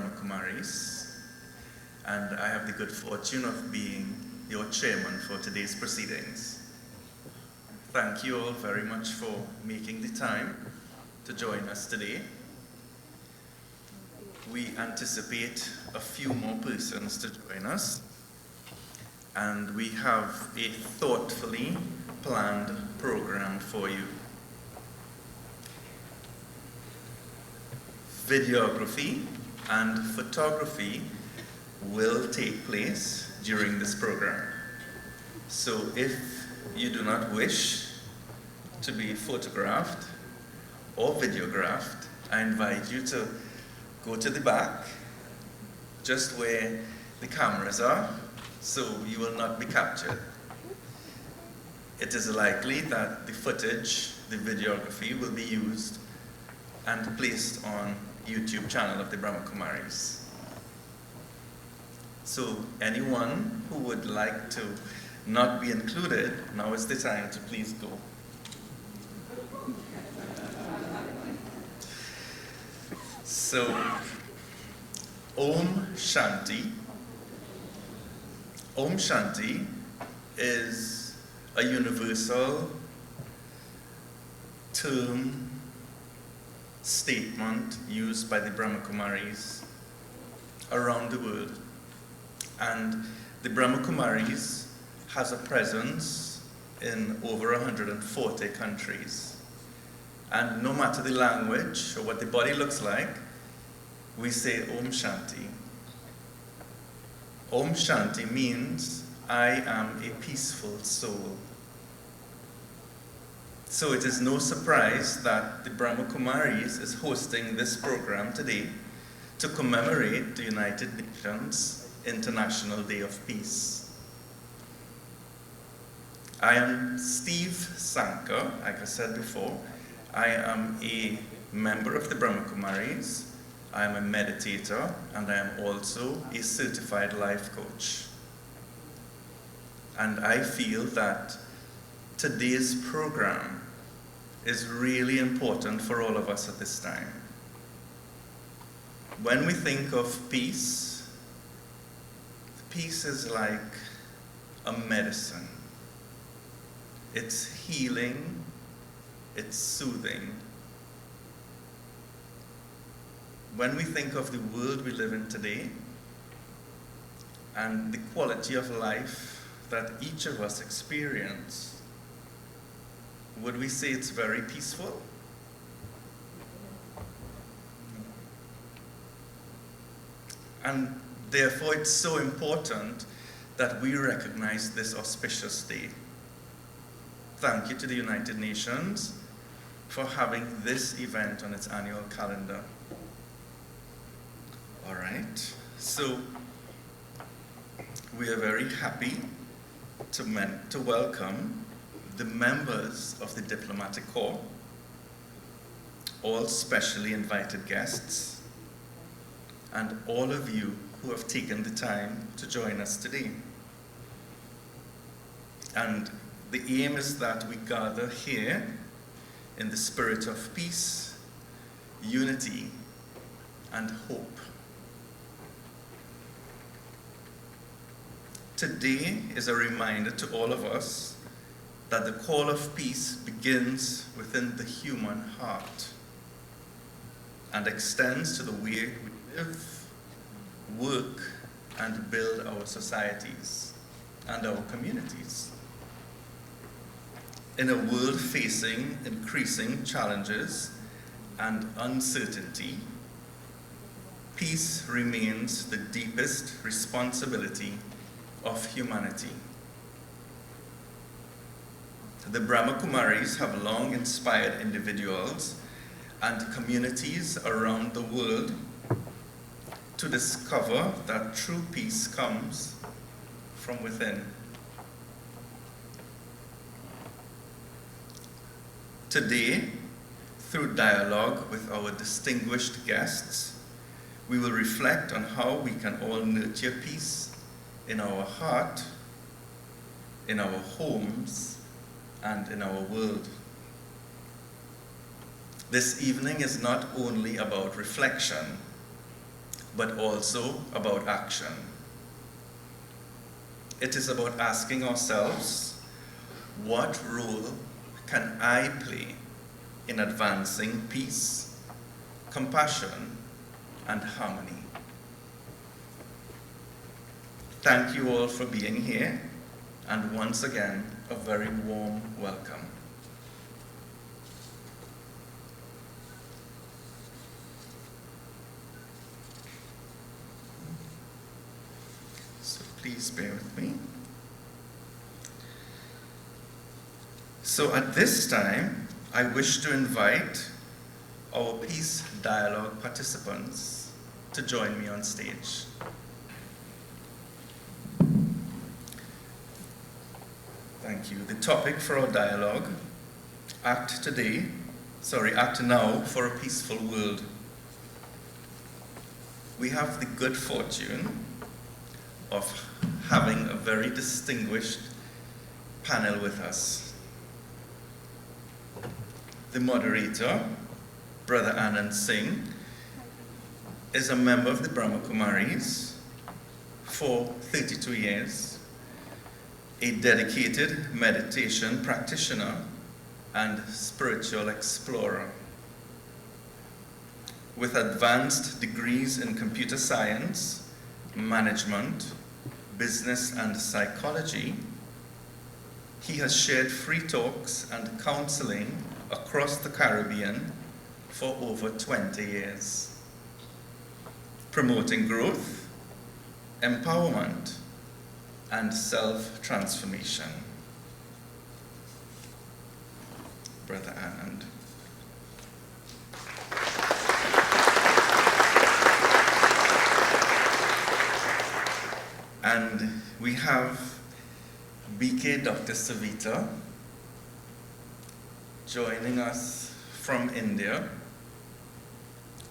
Brahma Kumaris, and I have the good fortune of being your chairman for today's proceedings. Thank you all very much for making the time to join us today. We anticipate a few more persons to join us, and we have a thoughtfully planned program for you. Videography and photography will take place during this program. So if you do not wish to be photographed or videographed, I invite you to go to the back, just where the cameras are, so you will not be captured. It is likely that the footage, the videography, will be used and placed on YouTube channel of the Brahma Kumaris. So anyone who would like to not be included, now is the time to please go. So, Om Shanti. Om Shanti is a universal term, statement used by the Brahma Kumaris around the world. And the Brahma Kumaris has a presence in over 140 countries. And no matter the language or what the body looks like, we say Om Shanti. Om Shanti means I am a peaceful soul. So it is no surprise that the Brahma Kumaris is hosting this program today to commemorate the United Nations International Day of Peace. I am Steve Sanker, like I said before. I am a member of the Brahma Kumaris. I am a meditator, and I am also a certified life coach. And I feel that today's program is really important for all of us at this time. When we think of peace, peace is like a medicine. It's healing, it's soothing. When we think of the world we live in today and the quality of life that each of us experience, would we say it's very peaceful? And therefore it's so important that we recognize this auspicious day. Thank you to the United Nations for having this event on its annual calendar. All right, so we are very happy to welcome the members of the Diplomatic Corps, all specially invited guests, and all of you who have taken the time to join us today. And the aim is that we gather here in the spirit of peace, unity, and hope. Today is a reminder to all of us that the call of peace begins within the human heart and extends to the way we live, work, and build our societies and our communities. In a world facing increasing challenges and uncertainty, peace remains the deepest responsibility of humanity. The Brahma Kumaris have long inspired individuals and communities around the world to discover that true peace comes from within. Today, through dialogue with our distinguished guests, we will reflect on how we can all nurture peace in our heart, in our homes, and in our world. This evening is not only about reflection, but also about action. It is about asking ourselves, what role can I play in advancing peace, compassion, and harmony? Thank you all for being here, and once again, a very warm welcome. So please bear with me. So at this time, I wish to invite our Peace Dialogue participants to join me on stage. Thank you. The topic for our dialogue, Act Now for a Peaceful World. We have the good fortune of having a very distinguished panel with us. The moderator, Brother Anand Singh, is a member of the Brahma Kumaris for 32 years, a dedicated meditation practitioner and spiritual explorer. With advanced degrees in computer science, management, business, and psychology, he has shared free talks and counseling across the Caribbean for over 20 years, promoting growth, empowerment, and self-transformation. Brother Anand. And we have BK Dr. Savita joining us from India.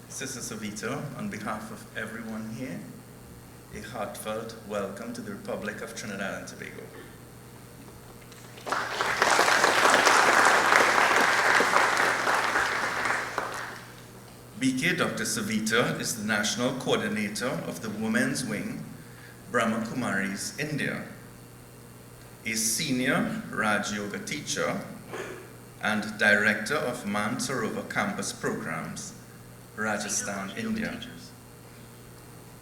Sister Savita, on behalf of everyone here, a heartfelt welcome to the Republic of Trinidad and Tobago. BK Dr. Savita is the National Coordinator of the Women's Wing, Brahma Kumaris, India, a senior Raj Yoga teacher and director of Mansarovar Campus Programs, Rajasthan, India.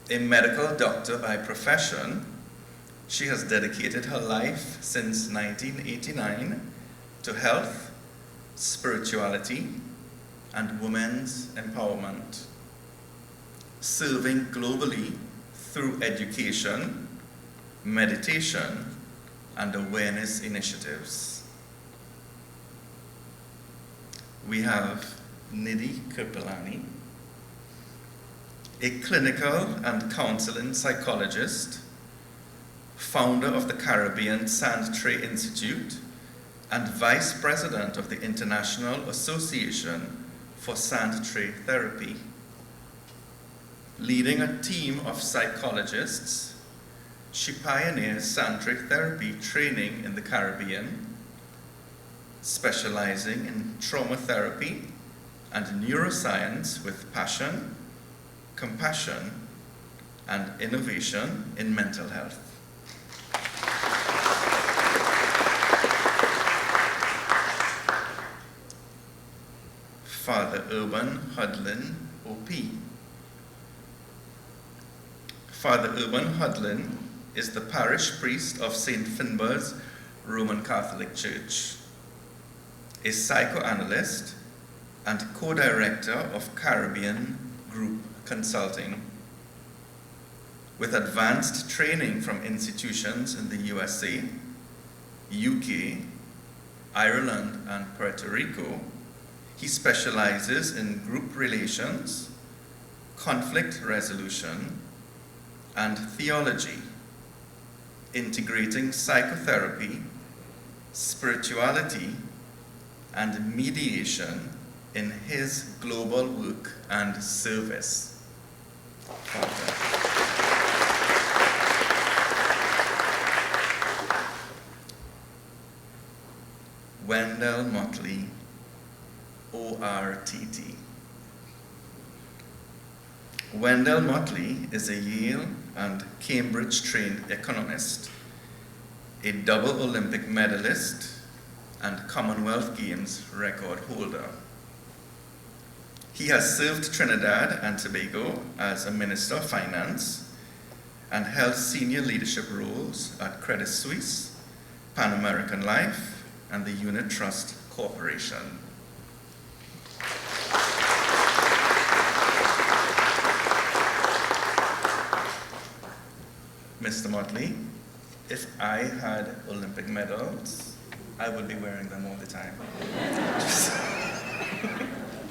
A medical doctor by profession, she has dedicated her life since 1989 to health, spirituality, and women's empowerment, serving globally through education, meditation, and awareness initiatives. We have Nidhi Kirpalani, a clinical and counseling psychologist, founder of the Caribbean Sand Tray Institute, and vice president of the International Association for Sand Tray Therapy. Leading a team of psychologists, she pioneers sand tray therapy training in the Caribbean, specializing in trauma therapy and neuroscience with passion, compassion, and innovation in mental health. Father Urban Hudlin, OP. Father Urban Hudlin is the parish priest of St. Finbarr's Roman Catholic Church, a psychoanalyst and co-director of Caribbean Group Consulting. With advanced training from institutions in the USA, UK, Ireland, and Puerto Rico, he specializes in group relations, conflict resolution, and theology, integrating psychotherapy, spirituality, and mediation in his global work and service. Wendell Motley, ORTT. Wendell Motley is a Yale and Cambridge-trained economist, a double Olympic medalist, and Commonwealth Games record holder. He has served Trinidad and Tobago as a Minister of Finance and held senior leadership roles at Credit Suisse, Pan American Life, and the Unit Trust Corporation. Mr. Motley, if I had Olympic medals, I would be wearing them all the time.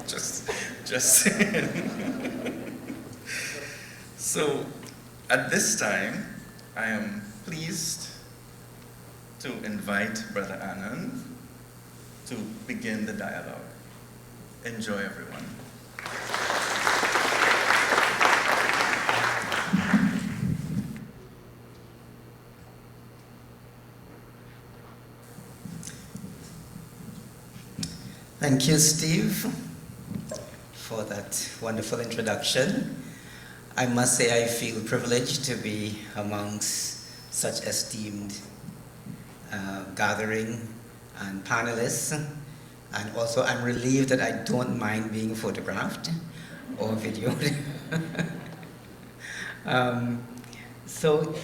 Just saying. So, at this time, I am pleased to invite Brother Anand to begin the dialogue. Enjoy, everyone. Thank you, Steve, for that wonderful introduction. I must say I feel privileged to be amongst such esteemed gathering and panelists, and also I'm relieved that I don't mind being photographed or videoed. So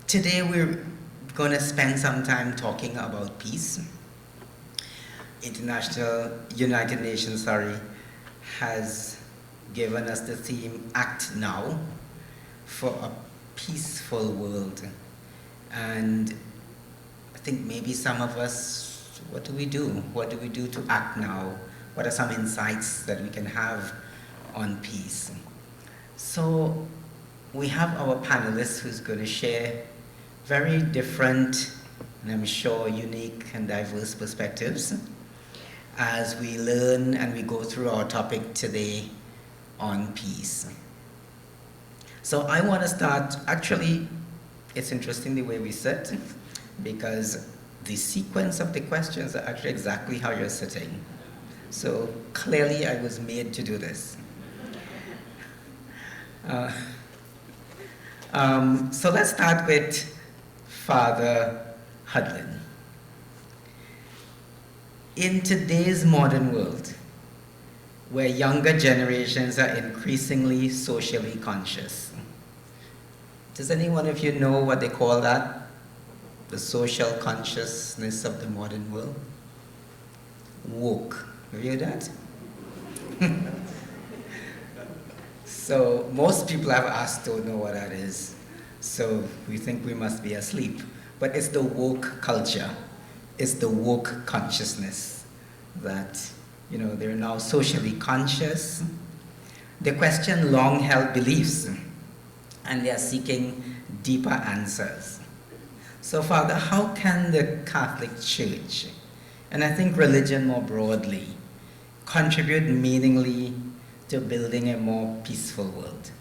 today we're going to spend some time talking about peace. United Nations, has given us the theme, Act Now, for a peaceful world. And I think maybe some of us, what do we do? What do we do to act now? What are some insights that we can have on peace? So we have our panelists who's going to share very different, and I'm sure unique and diverse perspectives as we learn and we go through our topic today on peace. So I want to start, actually, it's interesting the way we sit, because the sequence of the questions are actually exactly how you're sitting. So clearly I was made to do this. So let's start with Father Hudlin. In today's modern world, where younger generations are increasingly socially conscious, does any one of you know what they call that? The social consciousness of the modern world? Woke. Have you heard that? So most people I've asked don't know what that is. So we think we must be asleep. But it's the woke culture. It's the woke consciousness that, they're now socially conscious. They question long-held beliefs, and they are seeking deeper answers. So, Father, how can the Catholic Church, and I think religion more broadly, contribute meaningfully to building a more peaceful world?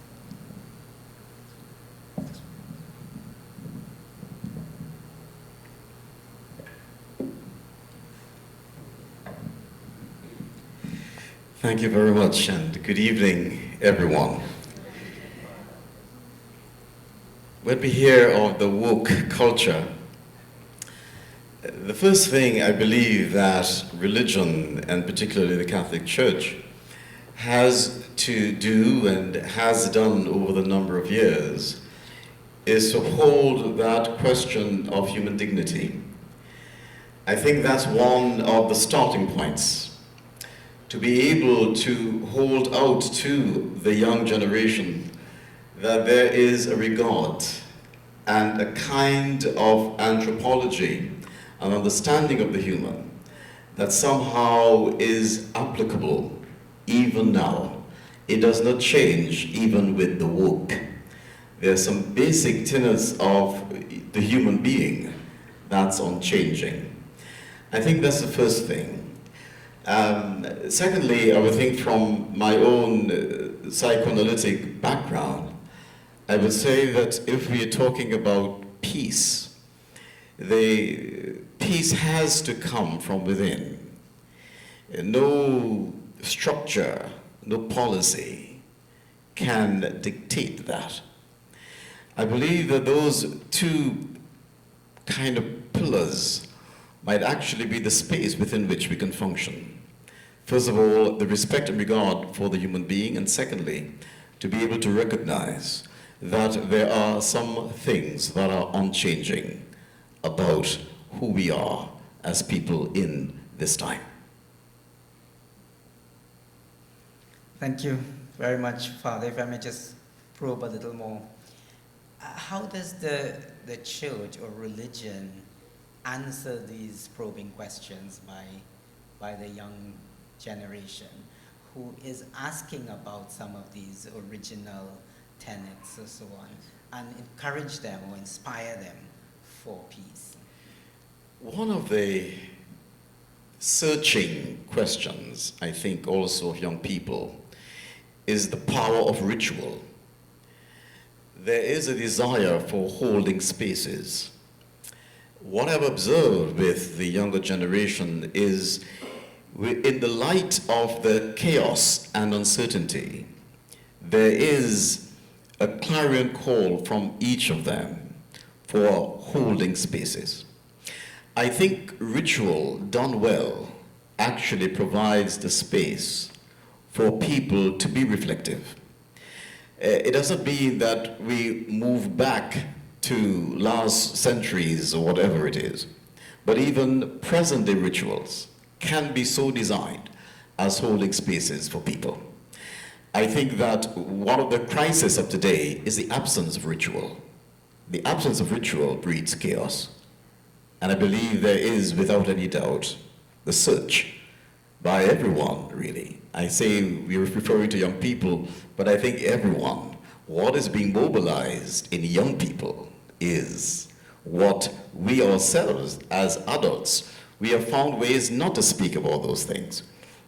Thank you very much, and good evening, everyone. When we hear of the woke culture, the first thing I believe that religion, and particularly the Catholic Church, has to do and has done over the number of years is to hold that question of human dignity. I think that's one of the starting points, to be able to hold out to the young generation that there is a regard and a kind of anthropology, an understanding of the human, that somehow is applicable even now. It does not change even with the woke. There are some basic tenets of the human being that's unchanging. I think that's the first thing. Secondly, I would think from my own psychoanalytic background, I would say that if we are talking about peace, the peace has to come from within. No structure, no policy can dictate that. I believe that those two kind of pillars might actually be the space within which we can function. First of all, the respect and regard for the human being, and secondly, to be able to recognize that there are some things that are unchanging about who we are as people in this time. Thank you very much, Father. If I may just probe a little more. How does the church or religion answer these probing questions by the young generation who is asking about some of these original tenets or so on, and encourage them or inspire them for peace? One of the searching questions, I think, also of young people is the power of ritual. There is a desire for holding spaces. What I've observed with the younger generation is, in the light of the chaos and uncertainty, there is a clarion call from each of them for holding spaces. I think ritual done well actually provides the space for people to be reflective. It doesn't mean that we move back to last centuries or whatever it is, but even present-day rituals can be so designed as holding spaces for people. I think that one of the crises of today is the absence of ritual. The absence of ritual breeds chaos. And I believe there is, without any doubt, the search by everyone, really. I say we're referring to young people, but I think everyone. What is being mobilized in young people is what we ourselves, as adults, we have found ways not to speak about those things.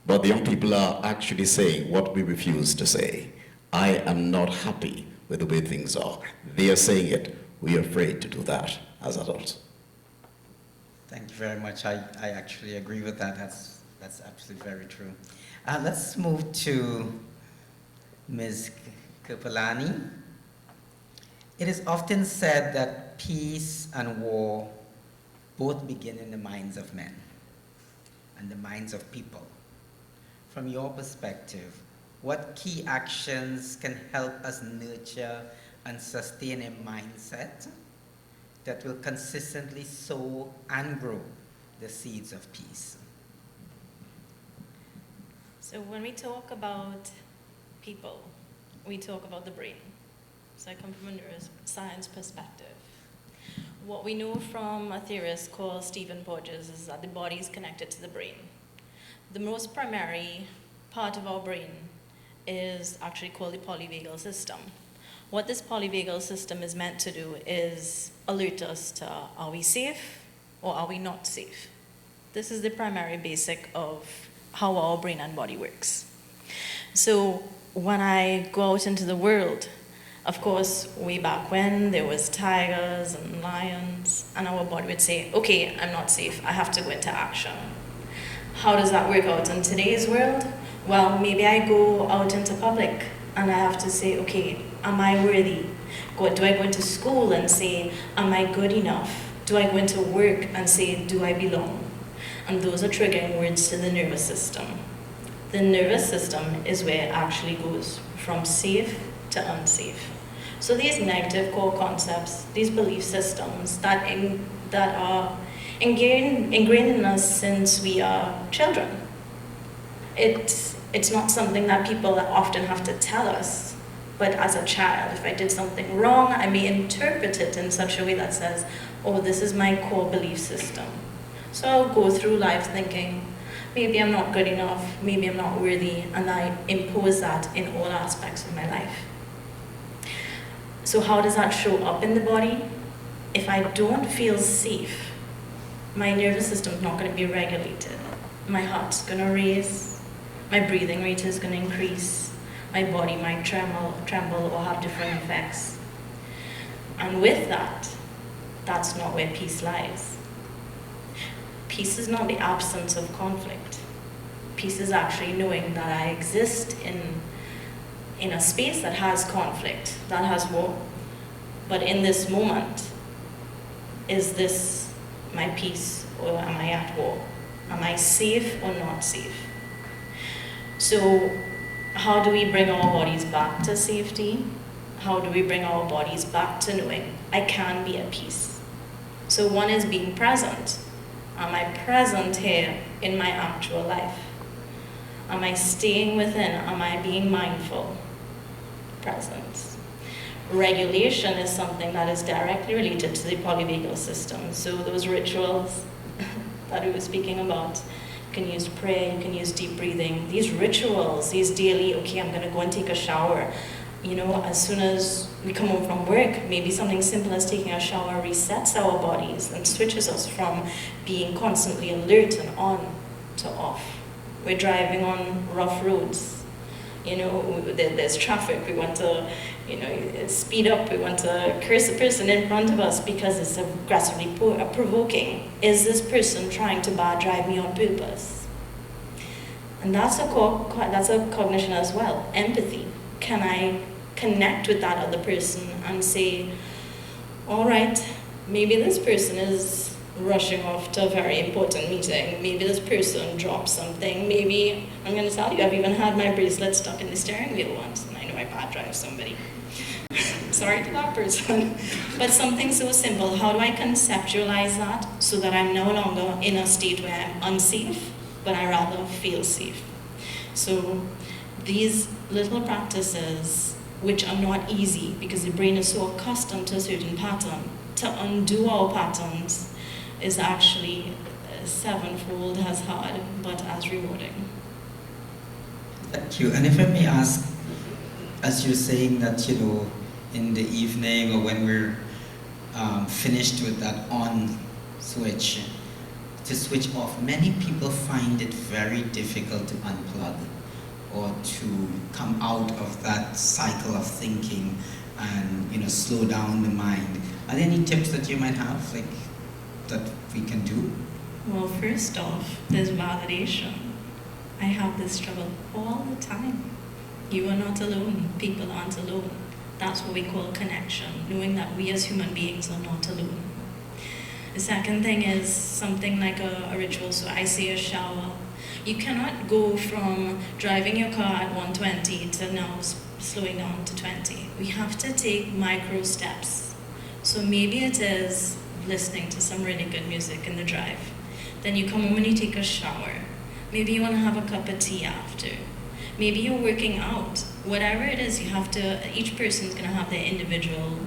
But the young people are actually saying what we refuse to say. I am not happy with the way things are. They are saying it. We are afraid to do that as adults. Thank you very much. I actually agree with that. That's absolutely very true. Let's move to Ms. Kirpalani. It is often said that peace and war both begin in the minds of men and the minds of people. From your perspective, what key actions can help us nurture and sustain a mindset that will consistently sow and grow the seeds of peace? So when we talk about people, we talk about the brain. So I come from a neuroscience perspective. What we know from a theorist called Stephen Porges is that the body is connected to the brain. The most primary part of our brain is actually called the polyvagal system. What this polyvagal system is meant to do is alert us to, are we safe or are we not safe? This is the primary basic of how our brain and body works. So when I go out into the world, of course, way back when there was tigers and lions, and our body would say, okay, I'm not safe, I have to go into action. How does that work out in today's world? Well, maybe I go out into public and I have to say, okay, am I worthy? Do I go into school and say, am I good enough? Do I go into work and say, do I belong? And those are triggering words to the nervous system. The nervous system is where it actually goes from safe to unsafe. So these negative core concepts, these belief systems that are ingrained in us since we are children. It's not something that people often have to tell us, but as a child, if I did something wrong, I may interpret it in such a way that says, oh, this is my core belief system. So I'll go through life thinking, maybe I'm not good enough, maybe I'm not worthy, and I impose that in all aspects of my life. So how does that show up in the body? If I don't feel safe, my nervous system is not going to be regulated. My heart's going to race, my breathing rate is going to increase, my body might tremble or have different effects. And with that, that's not where peace lies. Peace is not the absence of conflict. Peace is actually knowing that I exist in in a space that has conflict, that has war. But in this moment, is this my peace or am I at war? Am I safe or not safe? So how do we bring our bodies back to safety? How do we bring our bodies back to knowing I can be at peace? So one is being present. Am I present here in my actual life? Am I staying within? Am I being mindful? Presence. Regulation is something that is directly related to the polyvagal system. So those rituals that we were speaking about, you can use prayer, you can use deep breathing. These rituals, these daily, okay, I'm gonna go and take a shower. You know, as soon as we come home from work, maybe something simple as taking a shower resets our bodies and switches us from being constantly alert and on to off. We're driving on rough roads. You know, there's traffic. We want to, you know, speed up. We want to curse the person in front of us because it's aggressively provoking. Is this person trying to bad drive me on purpose? And that's a cognition as well. Empathy. Can I connect with that other person and say, all right, maybe this person is rushing off to a very important meeting. Maybe this person dropped something. Maybe, I'm going to tell you, I've even had my bracelet stuck in the steering wheel once, and I know I bad drive somebody. Sorry to that person. But something so simple, how do I conceptualize that so that I'm no longer in a state where I'm unsafe, but I rather feel safe? So these little practices, which are not easy because the brain is so accustomed to a certain pattern, to undo our patterns is actually sevenfold as hard, but as rewarding. Thank you. And if I may ask, as you're saying that, you know, in the evening or when we're finished with that on switch, to switch off, many people find it very difficult to unplug or to come out of that cycle of thinking and, you know, slow down the mind. Are there any tips that you might have, like, that we can do? Well, first off, there's validation. I have this struggle all the time. You are not alone. People aren't alone. That's what we call connection, knowing that we as human beings are not alone. The second thing is something like a ritual. So I say a shower. You cannot go from driving your car at 120 to now slowing down to 20. We have to take micro steps. So maybe it is listening to some really good music in the drive. Then you come home and you take a shower. Maybe you want to have a cup of tea after. Maybe you're working out. Whatever it is, you have to, each person's going to have their individual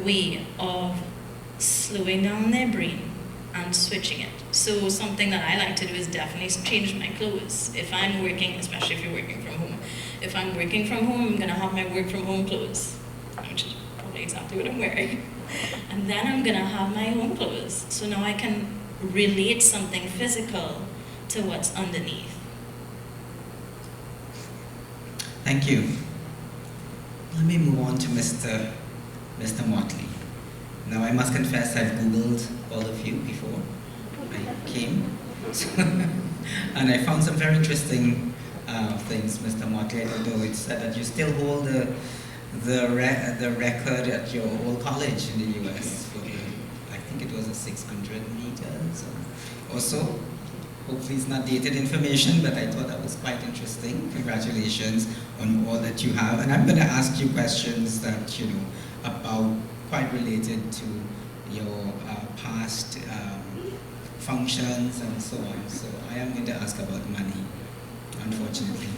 way of slowing down their brain and switching it. So something that I like to do is definitely change my clothes. If I'm working, especially if you're working from home, if I'm working from home, I'm going to have my work from home clothes, which is probably exactly what I'm wearing. And then I'm going to have my home clothes. So now I can relate something physical to what's underneath. Thank you. Let me move on to Mr. Motley. Now I must confess I've Googled all of you before I came. And I found some very interesting things, Mr. Motley. I don't know, it said that you still hold the record at your old college in the US for I think it was a 600 meters or so. Hopefully it's not dated information, but I thought that was quite interesting. Congratulations on all that you have. And I'm going to ask you questions that, you know, about quite related to your past functions and so on. So I am going to ask about money, unfortunately.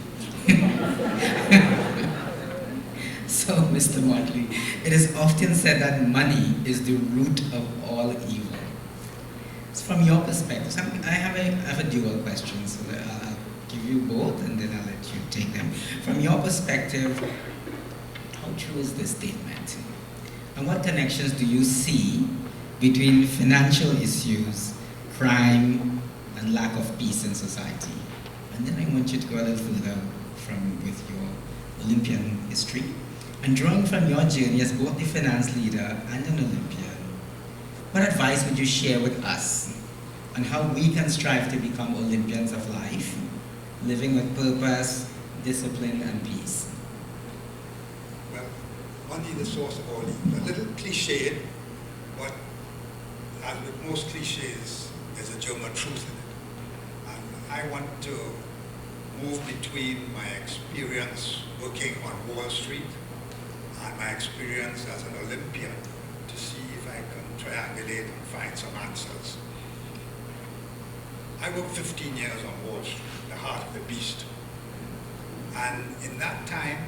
So, Mr. Motley, it is often said that money is the root of all evil. From your perspective, I have a dual question, so I'll give you both and then I'll let you take them. From your perspective, how true is this statement? And what connections do you see between financial issues, crime, and lack of peace in society? And then I want you to go a little further with your Olympian history. And drawing from your journey as both a finance leader and an Olympian, what advice would you share with us on how we can strive to become Olympians of life, living with purpose, discipline, and peace? well, money the source of all evil. A little cliche, but as with most cliches, there's a germ of truth in it. And I want to move between my experience working on Wall Street and my experience as an Olympian to see if I can triangulate and find some answers. I worked 15 years on Wall Street, the heart of the beast. And in that time,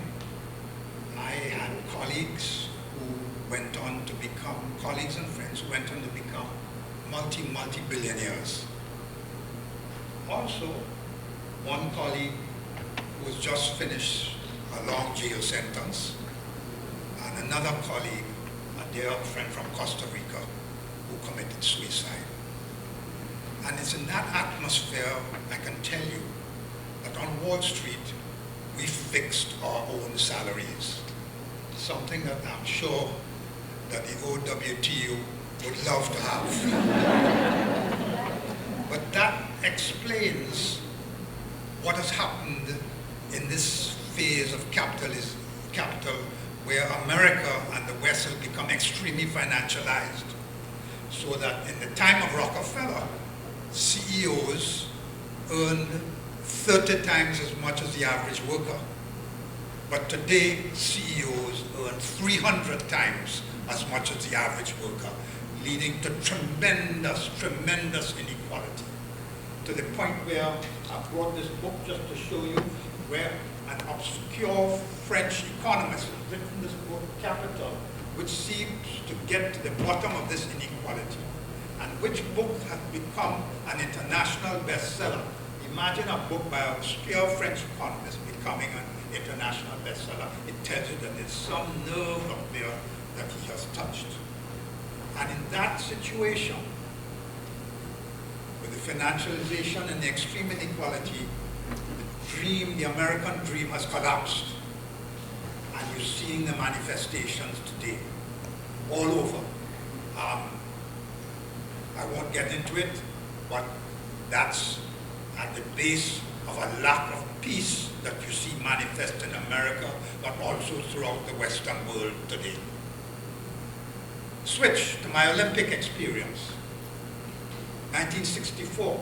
I had colleagues who went on to become, colleagues and friends who went on to become multi-billionaires. Also, one colleague who was just finished a long jail sentence, and another colleague, a dear friend from Costa Rica, who committed suicide. And it's in that atmosphere, I can tell you, that on Wall Street, we fixed our own salaries. Something that I'm sure that the OWTU would love to have. But that explains what has happened in this phase of capital, where America and the West has become extremely financialized. So that in the time of Rockefeller, CEOs earned 30 times as much as the average worker. But today, CEOs earn 300 times as much as the average worker, leading to tremendous inequality. To the point where I brought this book just to show you where an obscure French economist has written this book, Capital, which seems to get to the bottom of this inequality, and which book has become an international bestseller. Imagine a book by an obscure French economist becoming an international bestseller. It tells you that there's some nerve up there that he has touched. And in that situation, with the financialization and the extreme inequality, the American dream has collapsed. And you're seeing the manifestations today, all over. I won't get into it, but that's at the base of a lack of peace that you see manifest in America, but also throughout the Western world today. Switch to my Olympic experience. 1964.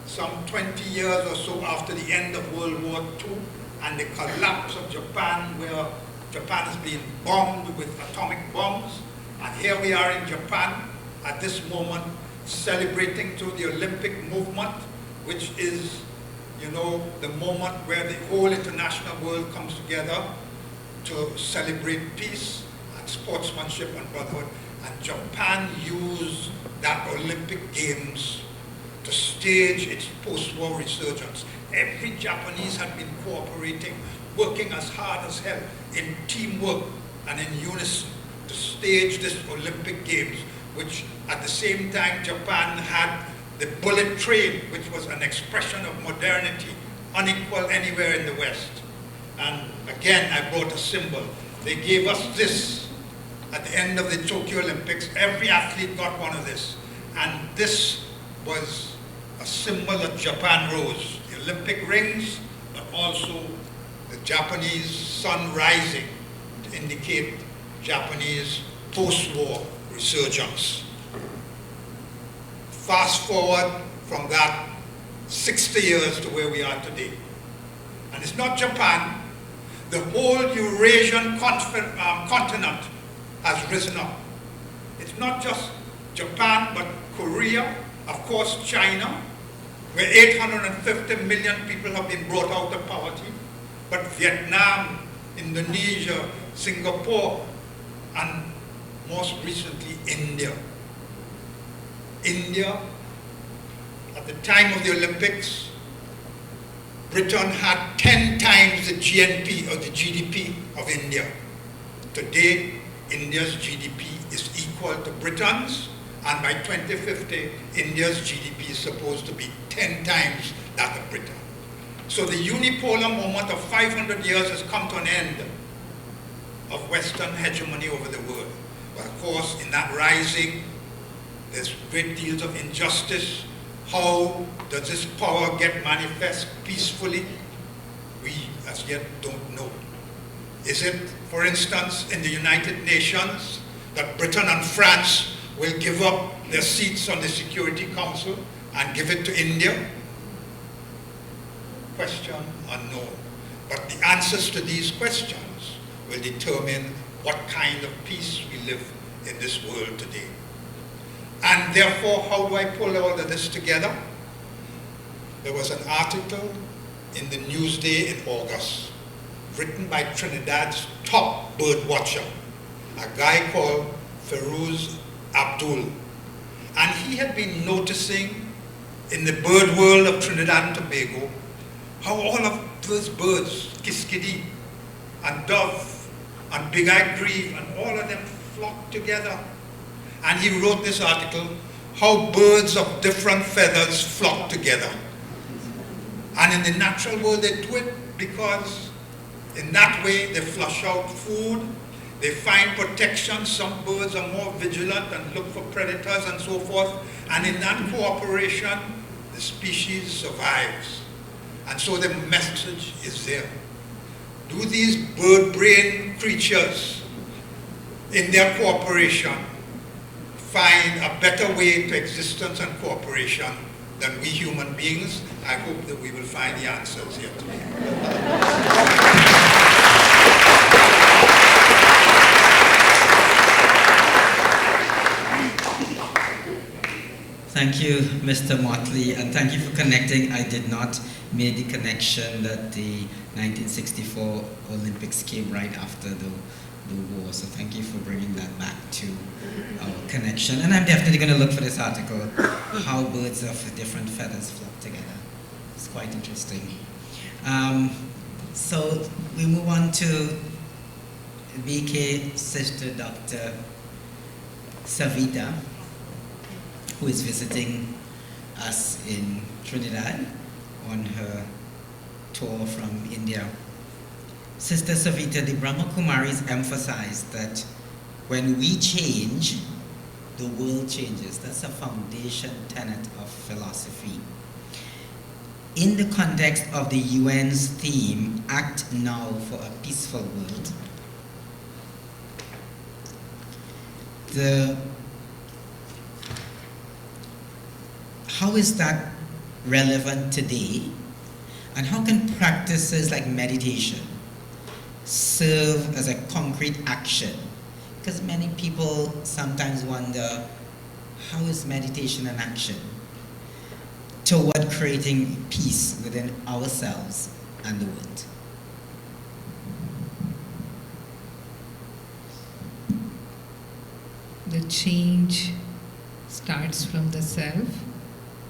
Some 20 years or so after the end of World War II and the collapse of Japan, where Japan has been bombed with atomic bombs. And here we are in Japan at this moment celebrating through the Olympic movement, which is, you know, the moment where the whole international world comes together to celebrate peace and sportsmanship and brotherhood. And Japan used that Olympic Games to stage its post-war resurgence. Every Japanese had been cooperating, working as hard as hell in teamwork and in unison to stage this Olympic Games, which at the same time Japan had the bullet train, which was an expression of modernity, unequal anywhere in the West. And again, I brought a symbol. They gave us this at the end of the Tokyo Olympics. Every athlete got one of this. And this was a symbol that Japan rose. The Olympic rings, but also the Japanese sun rising to indicate Japanese post-war resurgence. Fast forward from that 60 years to where we are today. And it's not Japan. The whole Eurasian continent has risen up. It's not just Japan, but Korea, of course China, where 850 million people have been brought out of poverty, but Vietnam, Indonesia, Singapore, and most recently India. India, at the time of the Olympics, Britain had 10 times the GNP or the GDP of India. Today, India's GDP is equal to Britain's, and by 2050, India's GDP is supposed to be 10 times that of Britain. So the unipolar moment of 500 years has come to an end of Western hegemony over the world. But of course, in that rising, there's great deals of injustice. How does this power get manifest peacefully? We as yet don't know. Is it, for instance, in the United Nations that Britain and France will give up their seats on the Security Council and give it to India? Question unknown. But the answers to these questions will determine what kind of peace we live in this world today. And therefore, how do I pull all of this together? There was an article in the Newsday in August, written by Trinidad's top bird watcher, a guy called Feroz Abdul. And he had been noticing in the bird world of Trinidad and Tobago how all of those birds, kiskadee and dove and big-eyed grebe, and all of them flock together. And he wrote this article, How Birds of Different Feathers Flock Together. And in the natural world they do it because in that way they flush out food, they find protection. Some birds are more vigilant and look for predators and so forth. And in that cooperation, the species survives. And so the message is there. Do these bird-brained creatures, in their cooperation, find a better way to existence and cooperation than we human beings? I hope that we will find the answers here today. Thank you, Mr. Motley, and thank you for connecting. I did not make the connection that the 1964 Olympics came right after the war, so thank you for bringing that back to our connection. And I'm definitely going to look for this article, How Birds of Different Feathers Flock Together. It's quite interesting. So we move on to BK sister, Dr. Savita, who is visiting us in Trinidad on her tour from India. Sister Savita, the Brahma Kumaris emphasized that when we change, the world changes. That's a foundation tenet of philosophy. In the context of the UN's theme, Act Now for a Peaceful World, how is that relevant today? And how can practices like meditation serve as a concrete action? Because many people sometimes wonder, how is meditation an action toward creating peace within ourselves and the world? The change starts from the self.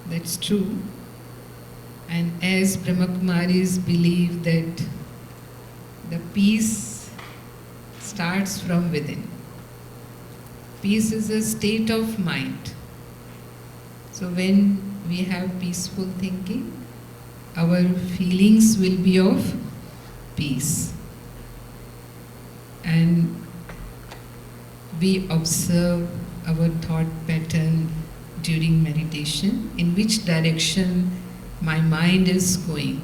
That's true. And as Brahmakumaris believe that the peace starts from within. Peace is a state of mind. So when we have peaceful thinking, our feelings will be of peace. And we observe our thought pattern during meditation, in which direction my mind is going,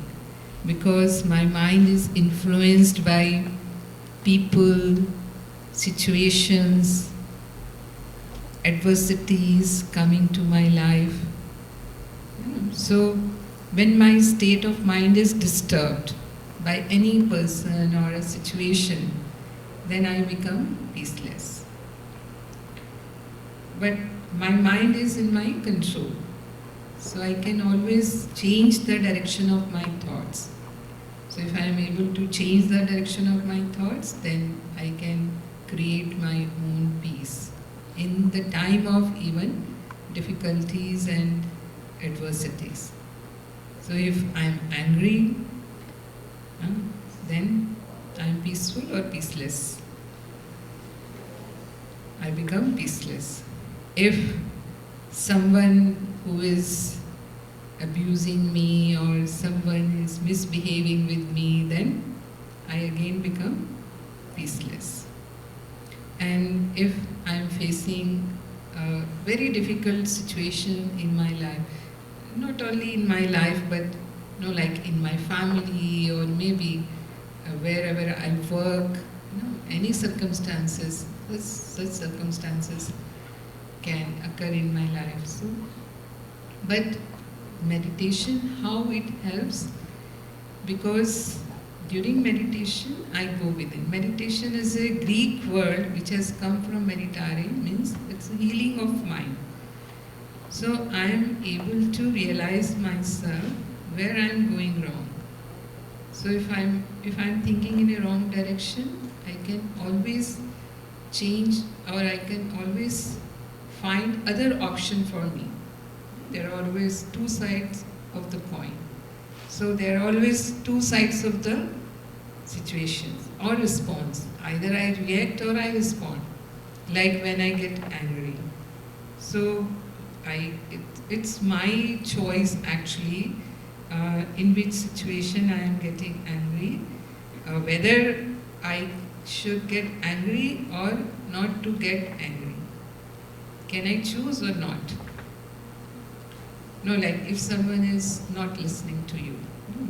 because my mind is influenced by people, situations, adversities coming to my life. So when my state of mind is disturbed by any person or a situation, then I become peaceless. But my mind is in my control. So I can always change the direction of my thoughts. So if I am able to change the direction of my thoughts, then I can create my own peace in the time of even difficulties and adversities. So if I am angry, then I am peaceful or peaceless. I become peaceless. If someone who is abusing me or someone is misbehaving with me, then I again become peaceless. And if I am facing a very difficult situation in my life, not only in my life, but like in my family, or maybe wherever I work, any circumstances, such circumstances can occur in my life. So, but meditation, how it helps, because during meditation I go within. Meditation is a Greek word which has come from meditare, means it's a healing of mind. So I am able to realize myself where I am going wrong. So if I'm thinking in a wrong direction, I can always change, or I can always find other option for me. There are always two sides of the coin. So there are always two sides of the situation or response. Either I react or I respond. Like when I get angry. So it's my choice actually in which situation I am getting angry, whether I should get angry or not to get angry. Can I choose or not? No, like if someone is not listening to you,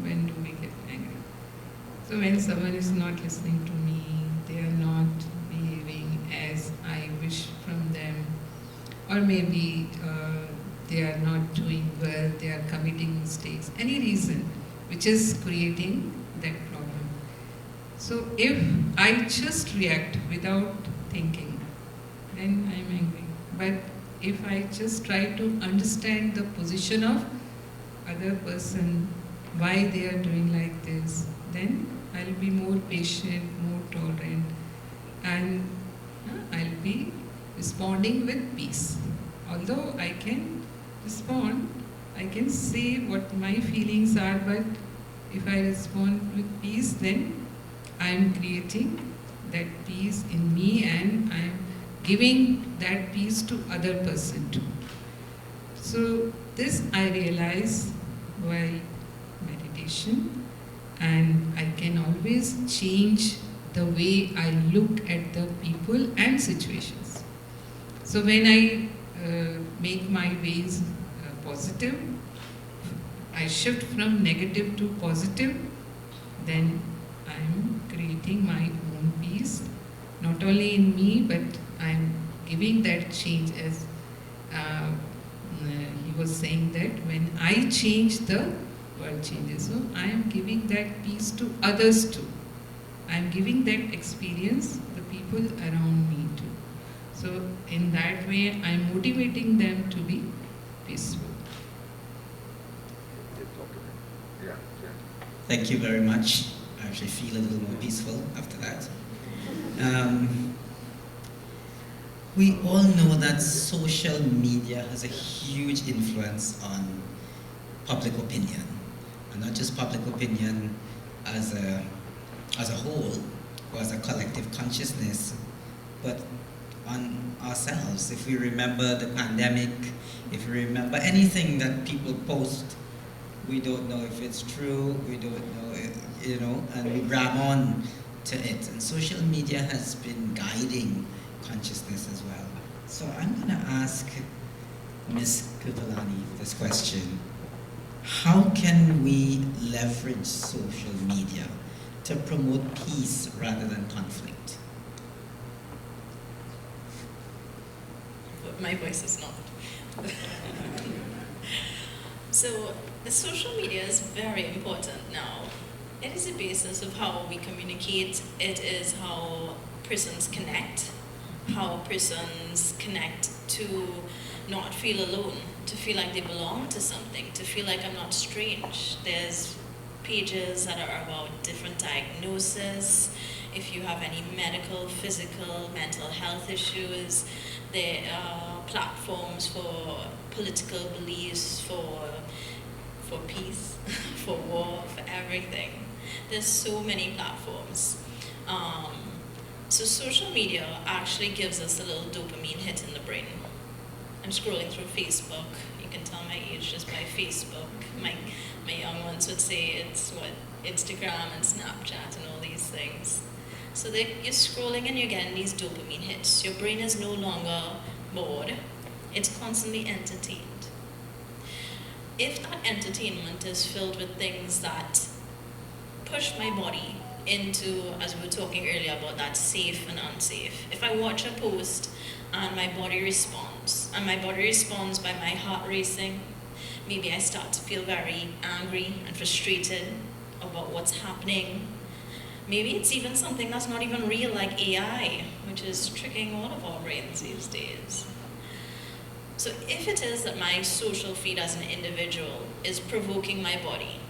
when do we get angry? So when someone is not listening to me, they are not behaving as I wish from them, or maybe they are not doing well, they are committing mistakes, any reason which is creating that problem. So if I just react without thinking, then I am angry. But if I just try to understand the position of other person, why they are doing like this, then I'll be more patient, more tolerant, and I'll be responding with peace. Although I can respond, I can say what my feelings are, but if I respond with peace, then I am creating that peace in me, and I am giving that peace to other person too. So this I realize while meditation, and I can always change the way I look at the people and situations. So when I make my ways positive, I shift from negative to positive, then I am creating my own peace, not only in me, but I am giving that change, as he was saying that when I change, the world changes. So I am giving that peace to others too. I am giving that experience the people around me too. So in that way, I am motivating them to be peaceful. Thank you very much. I actually feel a little more peaceful after that. We all know that social media has a huge influence on public opinion, and not just public opinion as a whole or as a collective consciousness, but on ourselves. If we remember the pandemic, if we remember anything that people post, we don't know if it's true, we don't know, and we grab on to it. And social media has been guiding consciousness as well. So I'm going to ask Ms. Kupalani this question. How can we leverage social media to promote peace rather than conflict? But my voice is not. So the social media is very important now. It is the basis of how we communicate. It is how persons connect. How persons connect to not feel alone, to feel like they belong to something, to feel like I'm not strange. There's pages that are about different diagnoses. If you have any medical, physical, mental health issues, there are platforms for political beliefs, for peace, for war, for everything. There's so many platforms. So social media actually gives us a little dopamine hit in the brain. I'm scrolling through Facebook. You can tell my age just by Facebook. My young ones would say it's Instagram and Snapchat and all these things. So you're scrolling and you're getting these dopamine hits. Your brain is no longer bored. It's constantly entertained. If that entertainment is filled with things that push my body into, as we were talking earlier about that safe and unsafe. If I watch a post and my body responds by my heart racing, maybe I start to feel very angry and frustrated about what's happening. Maybe it's even something that's not even real, like AI, which is tricking all of our brains these days. So if it is that my social feed as an individual is provoking my body,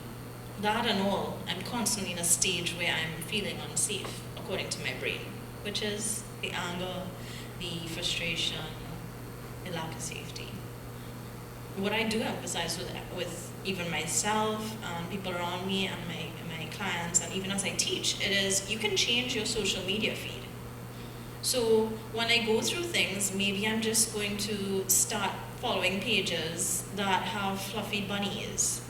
that and all, I'm constantly in a stage where I'm feeling unsafe, according to my brain, which is the anger, the frustration, the lack of safety. What I do emphasize with even myself and people around me and my clients, and even as I teach, it is you can change your social media feed. So when I go through things, maybe I'm just going to start following pages that have fluffy bunnies.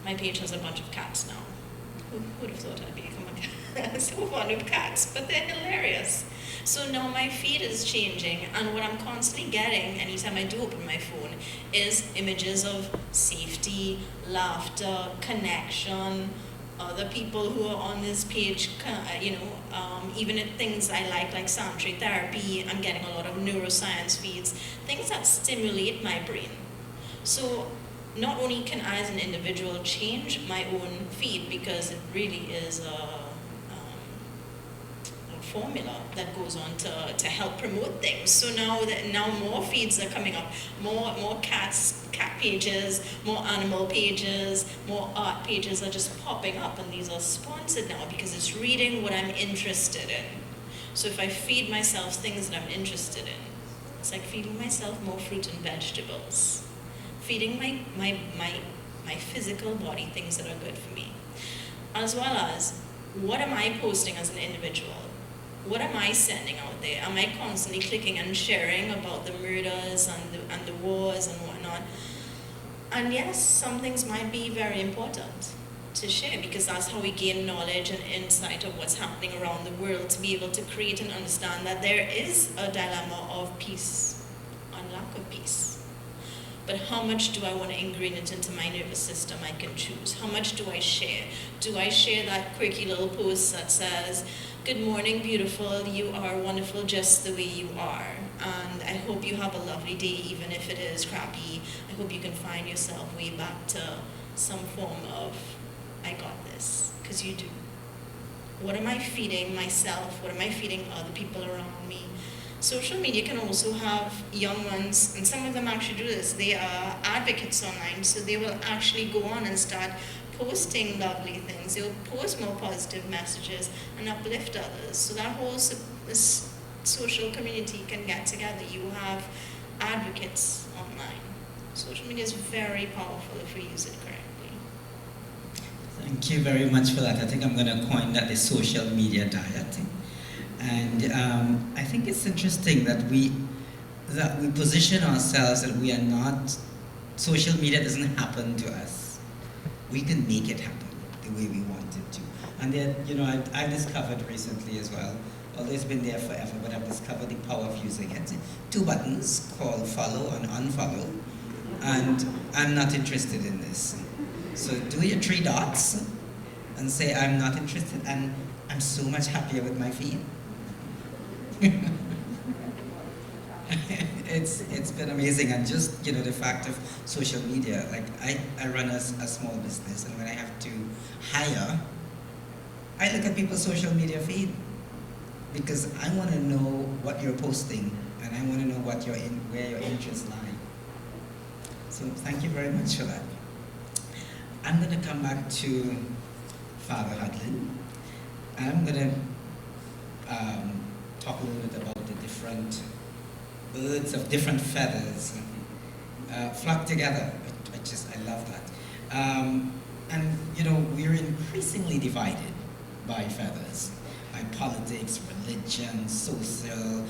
My page has a bunch of cats now. Who would have thought I'd become a cat? So fond of cats, but they're hilarious. So now my feed is changing, and what I'm constantly getting anytime I do open my phone is images of safety, laughter, connection, other people who are on this page, even at things I like sanctuary therapy. I'm getting a lot of neuroscience feeds, things that stimulate my brain. So not only can I as an individual change my own feed, because it really is a formula that goes on to help promote things. So now more feeds are coming up, more cat pages, more animal pages, more art pages are just popping up, and these are sponsored now because it's reading what I'm interested in. So if I feed myself things that I'm interested in, it's like feeding myself more fruit and vegetables, feeding my physical body things that are good for me, as well as what am I posting as an individual? What am I sending out there? Am I constantly clicking and sharing about the murders and the wars and whatnot? And yes, some things might be very important to share, because that's how we gain knowledge and insight of what's happening around the world, to be able to create and understand that there is a dilemma of peace and lack of peace. But how much do I want to ingrain it into my nervous system? I can choose. How much do I share? Do I share that quirky little post that says, "Good morning, beautiful, you are wonderful just the way you are, and I hope you have a lovely day even if it is crappy. I hope you can find yourself way back to some form of, I got this," because you do. What am I feeding myself? What am I feeding other people around me? Social media can also have young ones, and some of them actually do this. They are advocates online, so they will actually go on and start posting lovely things. They'll post more positive messages and uplift others. So that whole this social community can get together. You have advocates online. Social media is very powerful if we use it correctly. Thank you very much for that. I think I'm going to coin that the social media diet. And I think it's interesting that we position ourselves that we are not, social media doesn't happen to us. We can make it happen the way we want it to. And then, I've discovered recently as well, although it's been there forever, but I've discovered the power of using it. 2 buttons called follow and unfollow, and I'm not interested in this. So do your 3 dots and say I'm not interested, and I'm so much happier with my feed. It's been amazing, and just the fact of social media. Like I run a small business, and when I have to hire, I look at people's social media feed because I want to know what you're posting, and I want to know where your interests lie. So thank you very much for that. I'm going to come back to Father Hudlin, and I'm going to talk a little bit about the different birds of different feathers flock together. I love that. And we're increasingly divided by feathers, by politics, religion, social,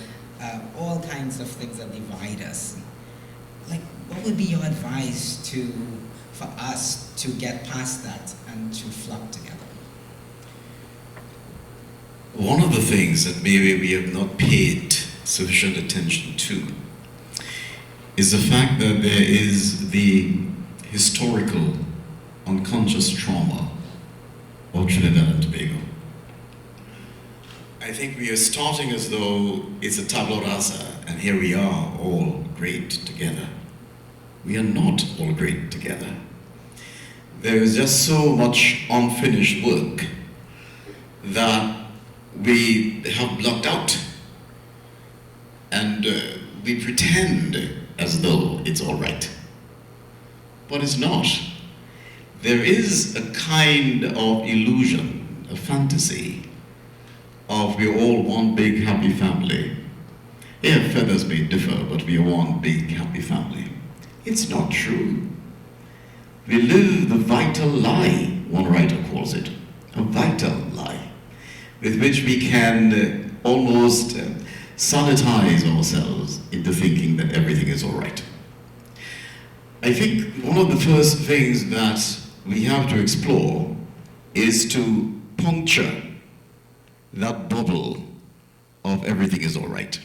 all kinds of things that divide us. Like, what would be your advice for us to get past that and to flock together? One of the things that maybe we have not paid sufficient attention to is the fact that there is the historical unconscious trauma of Trinidad and Tobago. I think we are starting as though it's a tabula rasa, and here we are all great together. We are not all great together. There is just so much unfinished work that we have blocked out. And we pretend as though it's all right. But it's not. There is a kind of illusion, a fantasy of we're all one big happy family. Yeah, feathers may differ, but we are one big happy family. It's not true. We live the vital lie, one writer calls it, a vital lie, with which we can almost sanitize ourselves into thinking that everything is all right. I think one of the first things that we have to explore is to puncture that bubble of everything is all right,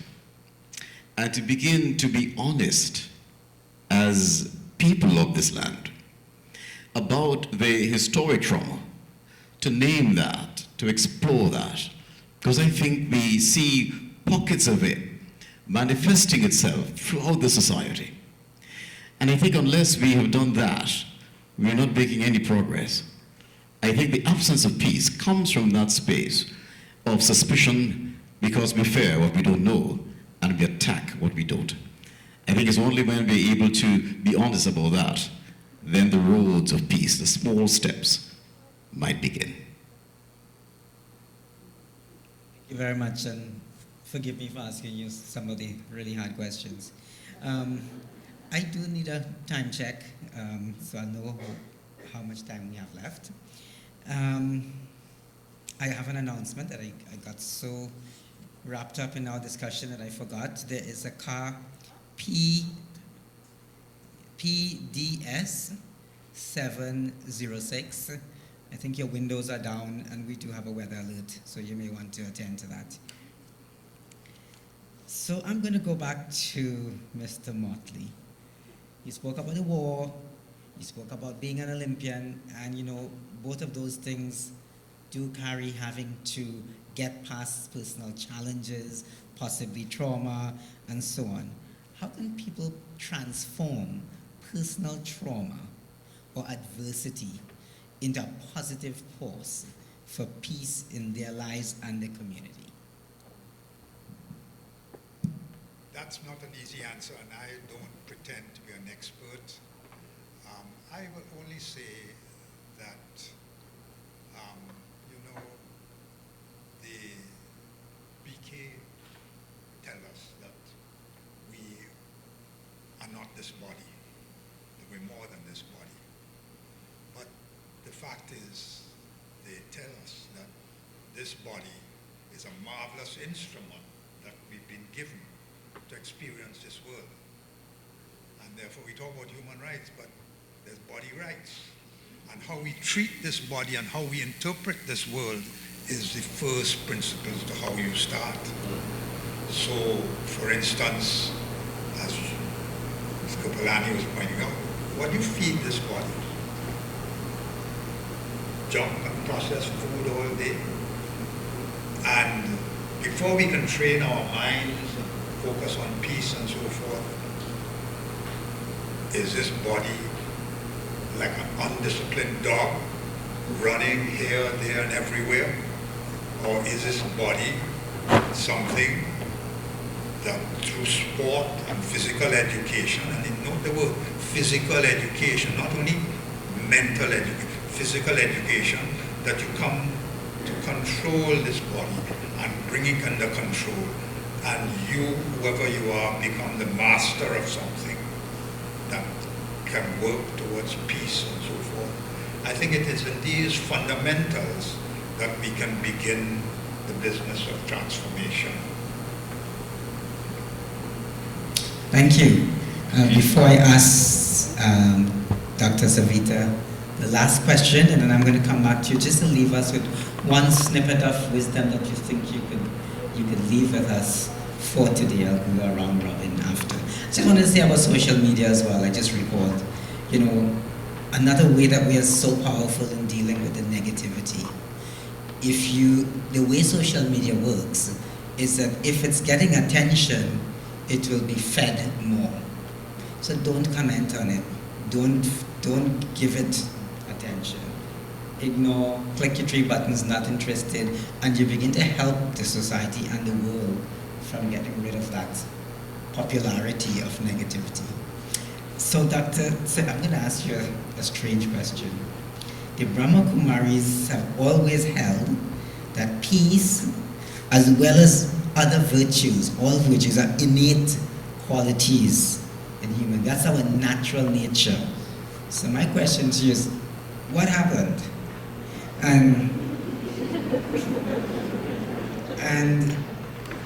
and to begin to be honest as people of this land about the historic trauma, to name that, to explore that, because I think we see pockets of it manifesting itself throughout the society. And I think unless we have done that, we're not making any progress. I think the absence of peace comes from that space of suspicion because we fear what we don't know and we attack what we don't. I think it's only when we're able to be honest about that, then the roads of peace, the small steps, might begin. Thank you very much, and forgive me for asking you some of the really hard questions. I do need a time check, so I'll know how much time we have left. I have an announcement that I got so wrapped up in our discussion that I forgot. There is a car PDS 706. I think your windows are down and we do have a weather alert, so you may want to attend to that. So I'm going to go back to Mr. Motley. You spoke about the war, you spoke about being an Olympian, and you know, both of those things do carry having to get past personal challenges, possibly trauma, and so on. How can people transform personal trauma or adversity into a positive force for peace in their lives and their community? That's not an easy answer, and I don't pretend to be an expert. I will only say that, the BK tell us that we are not this body, that we're more than this body. But the fact is, they tell us that this body is a marvelous instrument that we've been given to experience this world. And therefore we talk about human rights, but there's body rights. And how we treat this body and how we interpret this world is the first principles to how you start. So, for instance, as Ms. Kapalani was pointing out, what do you feed this body? Junk and processed food all day. And before we can train our minds and focus on peace and so forth, is this body like an undisciplined dog running here, there, and everywhere? Or is this body something that through sport and physical education, and note the word physical education, not only mental education, physical education, that you come to control this body and bring it under control, and you, whoever you are, become the master of something that can work towards peace and so forth. I think it is in these fundamentals that we can begin the business of transformation. Thank you. Before I ask Dr. Savita the last question, and then I'm going to come back to you, just to leave us with one snippet of wisdom that you think you could leave with us for today. I'll go around robin after. I just want to say about social media as well. I just recalled, another way that we are so powerful in dealing with the negativity the way social media works is that if it's getting attention, it will be fed more. So don't comment on it. Don't give it attention. Ignore, click your 3 buttons, not interested, and you begin to help the society and the world from getting rid of that popularity of negativity. So Dr. So I'm going to ask you a strange question. The Brahma Kumaris have always held that peace, as well as other virtues, all virtues are innate qualities in human. That's our natural nature. So my question to you is, what happened? And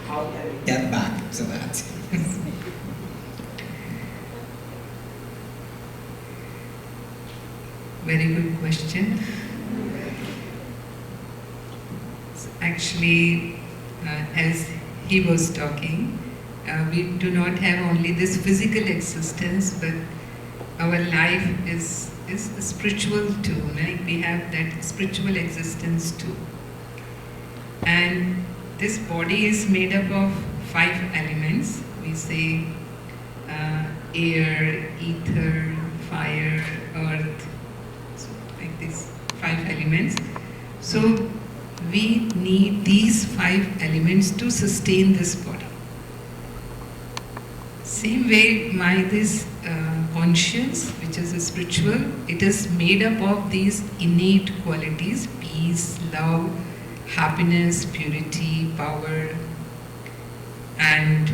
how can we get back to that? Very good question. Actually, as he was talking, we do not have only this physical existence, but our life is spiritual too. Like we have that spiritual existence too. And this body is made up of 5 elements. We say air, ether, fire, earth, so like these 5 elements. So we need these 5 elements to sustain this body. Same way, this conscience, which is spiritual, it is made up of these innate qualities: peace, love, happiness, purity, power, and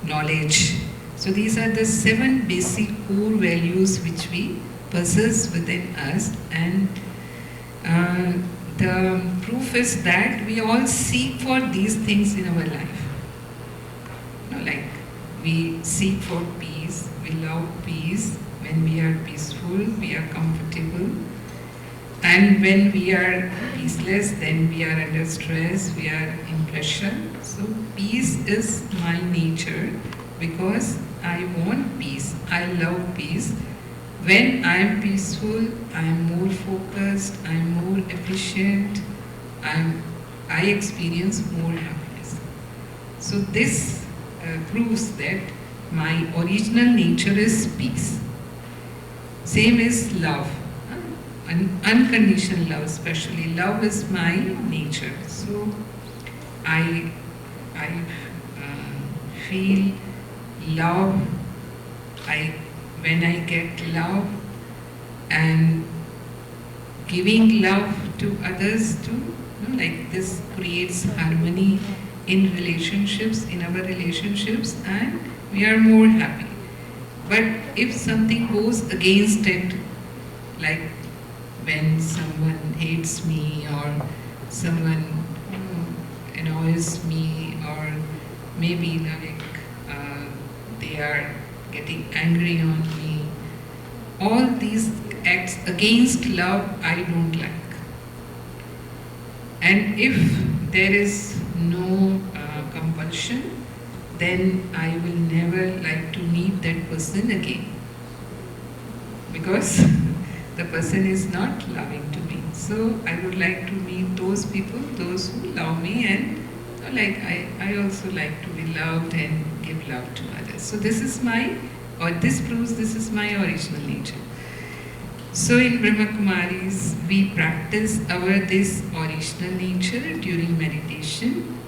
knowledge. So these are the 7 basic core values which we possess within us, and the proof is that we all seek for these things in our life. Like we seek for peace, we love peace. When we are peaceful, we are comfortable. And when we are peaceless, then we are under stress, we are in pressure. So peace is my nature because I want peace, I love peace. When I am peaceful, I am more focused, I am more efficient, I experience more happiness. So this proves that my original nature is peace. Same is love, unconditional love especially. Love is my nature. So I feel love. When I get love and giving love to others too, like this creates harmony in relationships, in our relationships, and we are more happy. But if something goes against it, like when someone hates me or someone annoys me, or maybe like they are getting angry on me, all these acts against love I don't like. And if there is no compulsion, then I will never like to meet that person again, because the person is not loving to me. So I would like to meet those people, those who love me, and like I also like to be loved and give love to others. So this is this proves this is my original nature. So in Brahma Kumaris, we practice this original nature during meditation.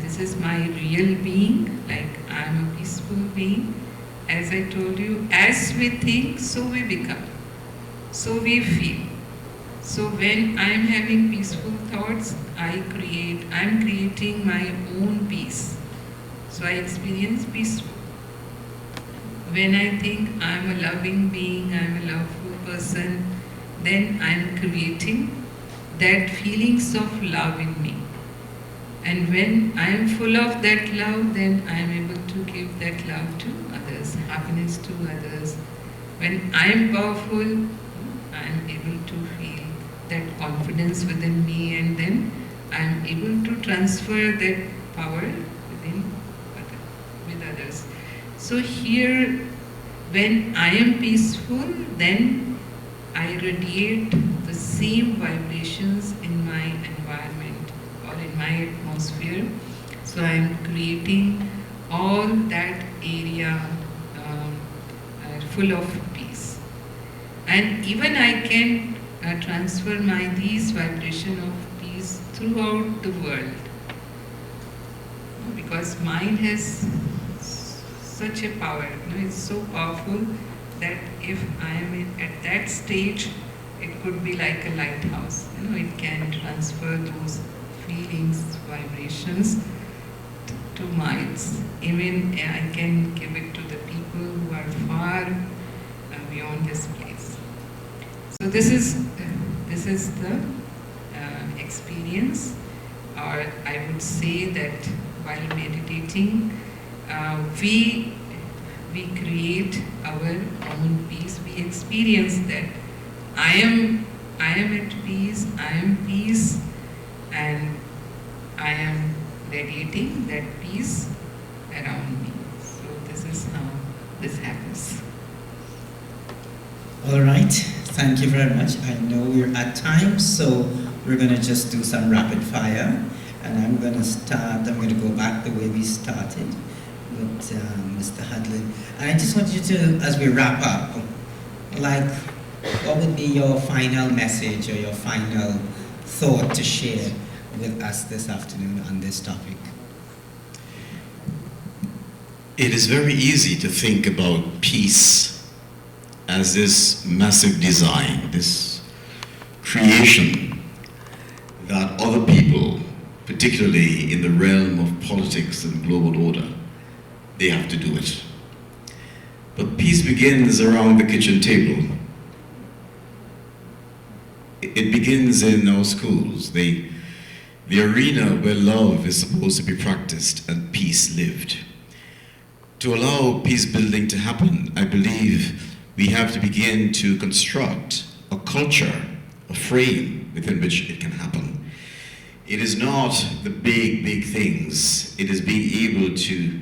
This is my real being, like I am a peaceful being. As I told you, as we think, so we become. So we feel. So when I am having peaceful thoughts, I am creating my own peace. So I experience peaceful. When I think I am a loving being, I am a loveful person, then I am creating that feelings of love in me. And when I am full of that love, then I am able to give that love to others, happiness to others. When I am powerful, I am able to feel that confidence within me, and then I am able to transfer that power with others. So here, when I am peaceful, then I radiate the same vibrations in my environment or in my atmosphere. So I am creating all that area full of peace. And even I can transfer these vibration of peace throughout the world. Because mind has such a power, it's so powerful that if I am at that stage, it could be like a lighthouse. It can transfer those feelings, vibrations to minds. Even I can give it to the people who are far beyond this place. So this is the experience, or I would say that while meditating, we create our own peace. We experience that I am at peace, I am peace, and I am radiating that peace around me. So this is how this happens. All right, thank you very much. I know we're at time, so we're going to just do some rapid fire. And I'm going to go back the way we started with Mr. Hadley. And I just want you to, as we wrap up, what would be your final message or your final thought to share with us this afternoon on this topic? It is very easy to think about peace as this massive design, this creation that other people, particularly in the realm of politics and global order, they have to do it. But peace begins around the kitchen table. It begins in our schools, the arena where love is supposed to be practiced and peace lived. To allow peace building to happen, I believe we have to begin to construct a culture, a frame within which it can happen. It is not the big things. It is being able to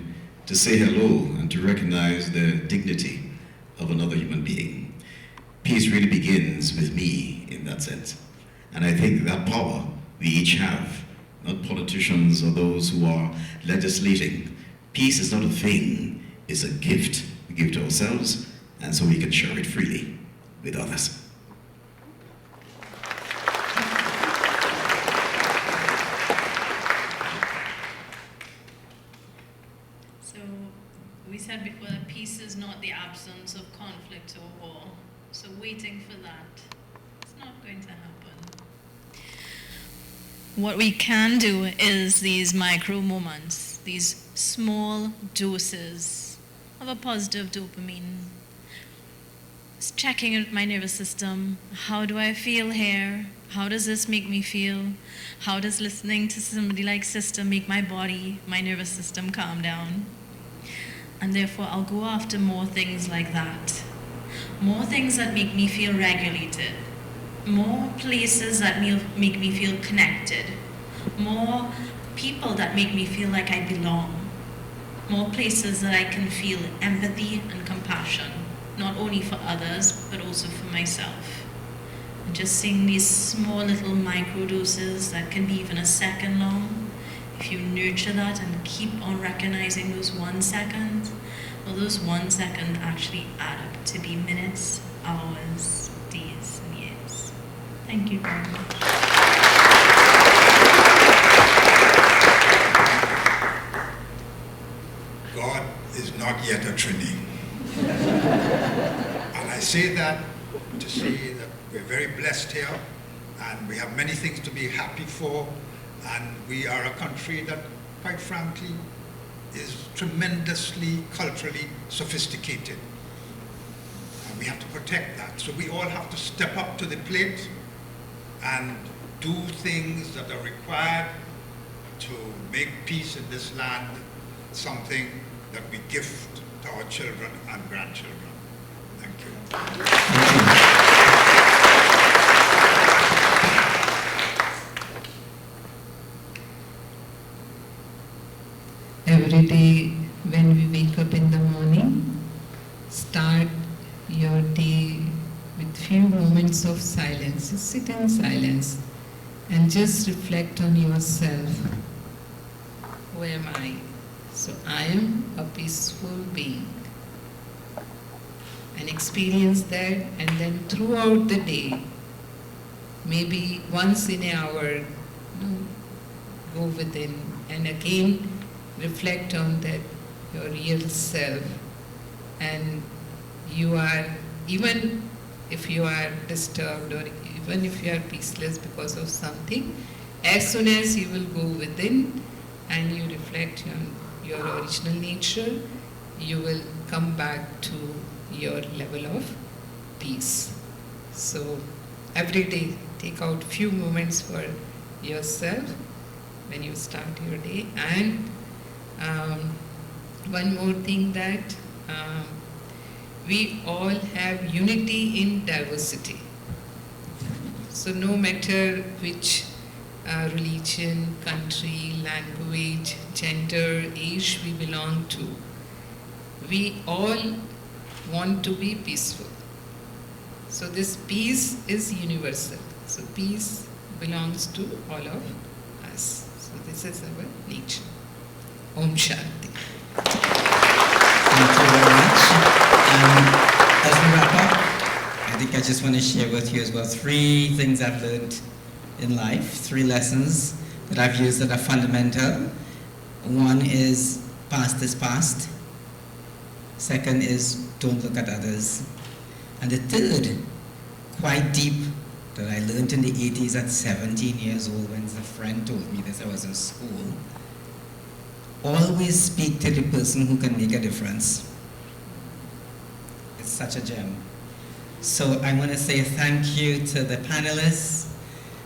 say hello and to recognize the dignity of another human being. Peace really begins with me in that sense. And I think that power we each have, not politicians or those who are legislating. Peace is not a thing, it's a gift we give to ourselves, and so we can share it freely with others. We said before that peace is not the absence of conflict or war. So waiting for that, it's not going to happen. What we can do is these micro moments, these small doses of a positive dopamine. Just checking in with my nervous system. How do I feel here? How does this make me feel? How does listening to somebody like Sister make my body, my nervous system calm down? And therefore, I'll go after more things like that. More things that make me feel regulated. More places that make me feel connected. More people that make me feel like I belong. More places that I can feel empathy and compassion, not only for others, but also for myself. And just seeing these small little micro doses that can be even a second long. If you nurture that and keep on recognizing those 1 seconds, well, those 1 second actually add up to be minutes, hours, days, and years. Thank you very much. God is not yet a Trinity. And I say that to say that we're very blessed here, and we have many things to be happy for. And we are a country that, quite frankly, is tremendously culturally sophisticated. And we have to protect that. So we all have to step up to the plate and do things that are required to make peace in this land something that we gift to our children and grandchildren. Thank you. Every day when we wake up in the morning, start your day with few moments of silence. sit in silence and just reflect on yourself. Who am I? So I am a peaceful being. And experience that, and then throughout the day, maybe once in an hour, go within and again reflect on that, your real self. And you are, even if you are disturbed or even if you are peaceless because of something, as soon as you will go within and you reflect on your original nature, you will come back to your level of peace. So every day, take out few moments for yourself when you start your day. And one more thing, that we all have unity in diversity. So no matter which religion, country, language, gender, age we belong to, we all want to be peaceful. So this peace is universal. So peace belongs to all of us. So this is our nature. Om Shanti. Thank you very much. As we wrap up, I think I just want to share with you as well 3 things I've learned in life, 3 lessons that I've used that are fundamental. One is past is past. Second is don't look at others. And the third, quite deep, that I learned in the 80s at 17 years old when a friend told me this, I was in school. Always speak to the person who can make a difference. It's such a gem. So I want to say thank you to the panelists,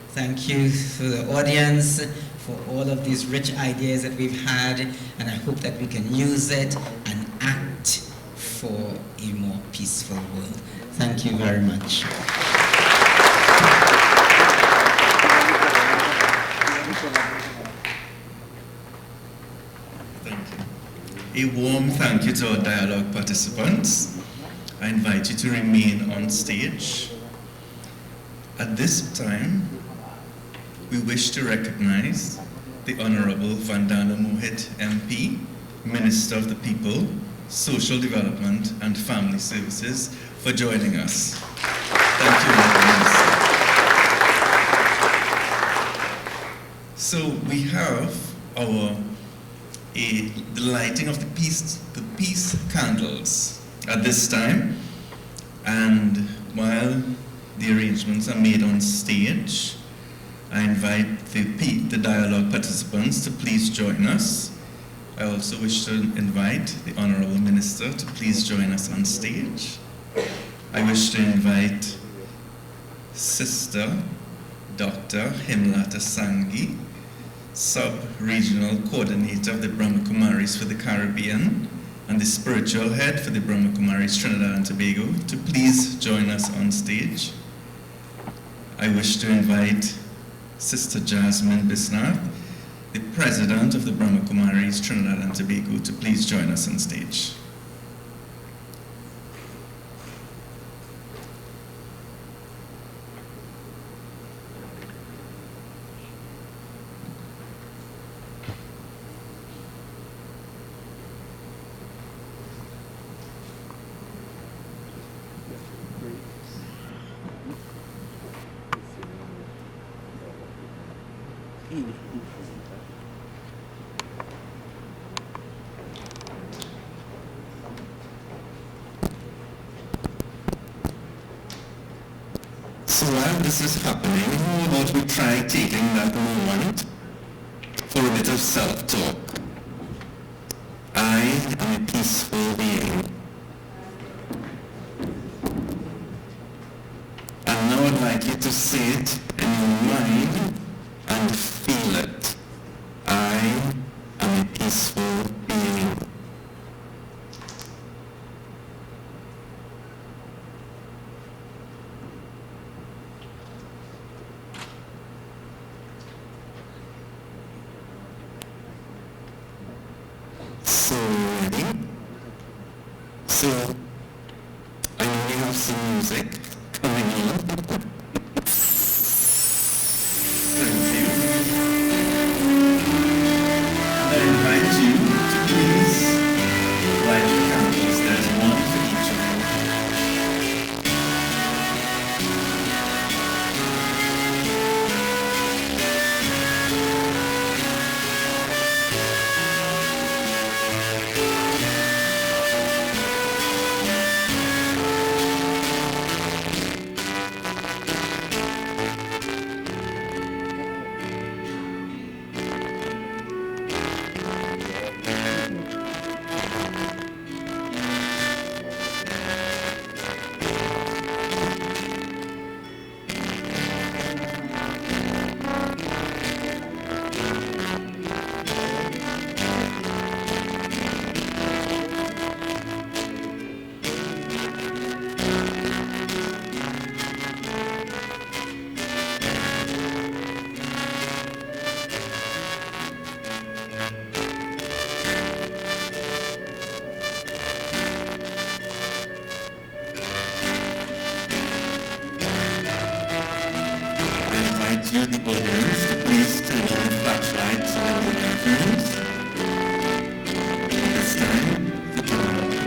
thank you to the audience for all of these rich ideas that we've had, and I hope that we can use it and act for a more peaceful world. Thank you very much. Thank you. A warm thank you to our dialogue participants. I invite you to remain on stage. At this time, we wish to recognize the Honorable Vandana Mohit MP, Minister of the People, Social Development and Family Services, for joining us. Thank you, Madam Minister. So we have the lighting of the peace candles at this time, and while the arrangements are made on stage, I invite the dialogue participants to please join us. I also wish to invite the Honorable Minister to please join us on stage. I wish to invite Sister Dr. Himlata Sanghi, Sub-Regional Coordinator of the Brahma Kumaris for the Caribbean and the Spiritual Head for the Brahma Kumaris Trinidad and Tobago, to please join us on stage. I wish to invite Sister Jasmine Bisnath, the President of the Brahma Kumaris Trinidad and Tobago, to please join us on stage. So while this is happening, how about we try taking that moment for a bit of self-talk? I am a peaceful being. And now I'd like you to say it in your mind and feel it. I am a peaceful being. So ready? So I know we have some music coming on. you, the audience, to please turn on the flashlights on your microphones. This time, photography.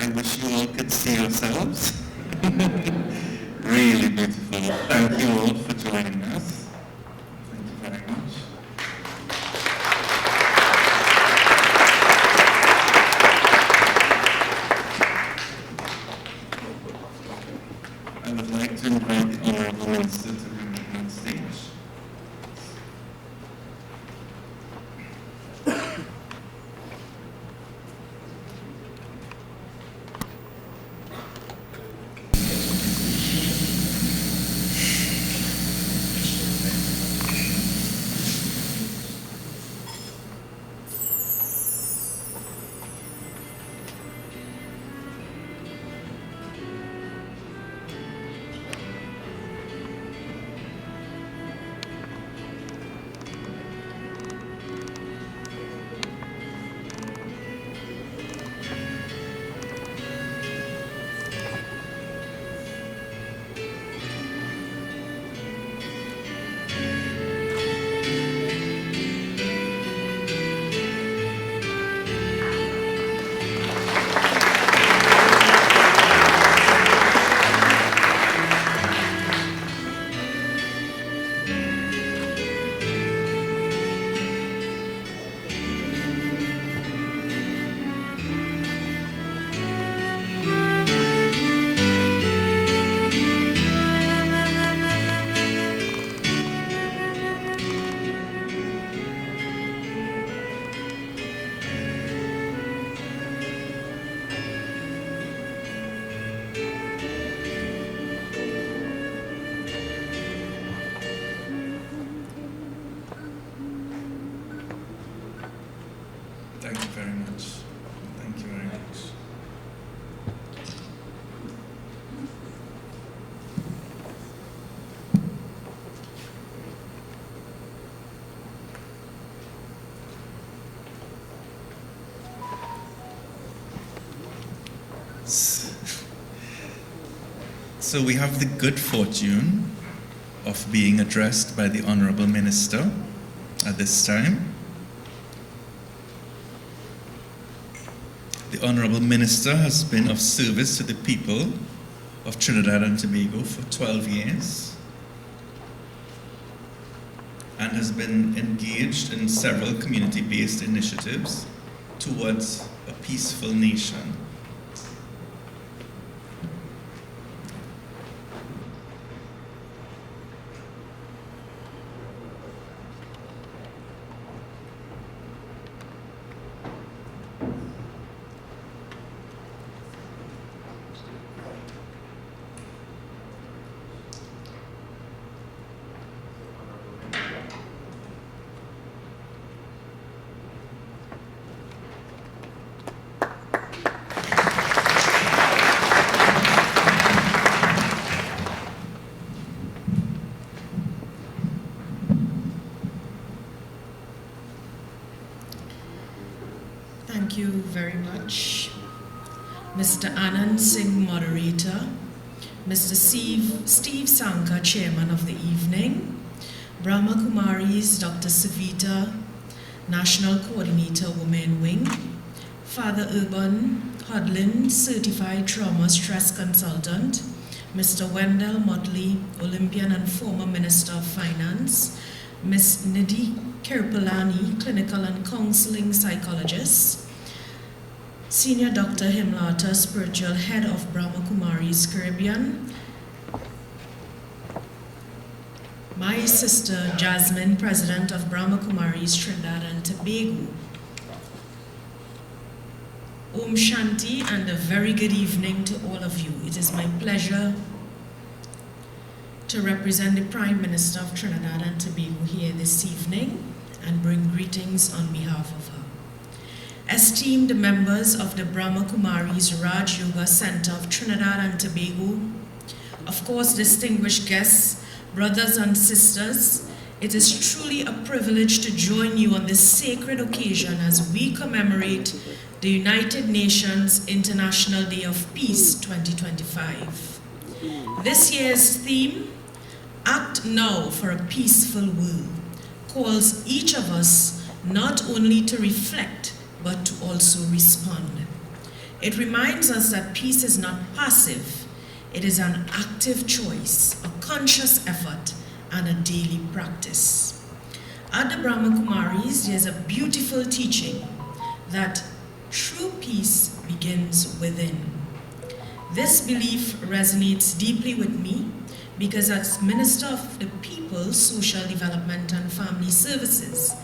I wish you all could see yourselves. Really beautiful. Thank you all for joining us. Thank you very much. I would like to invite the Honourable Minister to remain on stage. Thank you very much. Thank you very much. So we have the good fortune of being addressed by the Honourable Minister at this time. The Honourable Minister has been of service to the people of Trinidad and Tobago for 12 years and has been engaged in several community-based initiatives towards a peaceful nation. Thank you very much. Mr. Anand Singh, moderator. Mr. Steve Sanka, chairman of the evening. Brahma Kumaris, Dr. Savita, national coordinator, Women Wing. Father Urban Hodlin, certified trauma stress consultant. Mr. Wendell Motley, Olympian and former Minister of Finance. Ms. Nidhi Kirpalani, clinical and counseling psychologist. Senior Dr. Himlata, spiritual head of Brahma Kumaris Caribbean. My sister Jasmine, president of Brahma Kumaris Trinidad and Tobago. Om Shanti and a very good evening to all of you. It is my pleasure to represent the Prime Minister of Trinidad and Tobago here this evening and bring greetings on behalf of her. Esteemed members of the Brahma Kumaris Raj Yoga Center of Trinidad and Tobago, of course distinguished guests, brothers and sisters, it is truly a privilege to join you on this sacred occasion as we commemorate the United Nations International Day of Peace 2025. This year's theme, Act Now for a Peaceful World, calls each of us not only to reflect, but to also respond. It reminds us that peace is not passive, it is an active choice, a conscious effort, and a daily practice. At the Brahma Kumaris, there's a beautiful teaching that true peace begins within. This belief resonates deeply with me because as Minister of the People, Social Development and Family Services,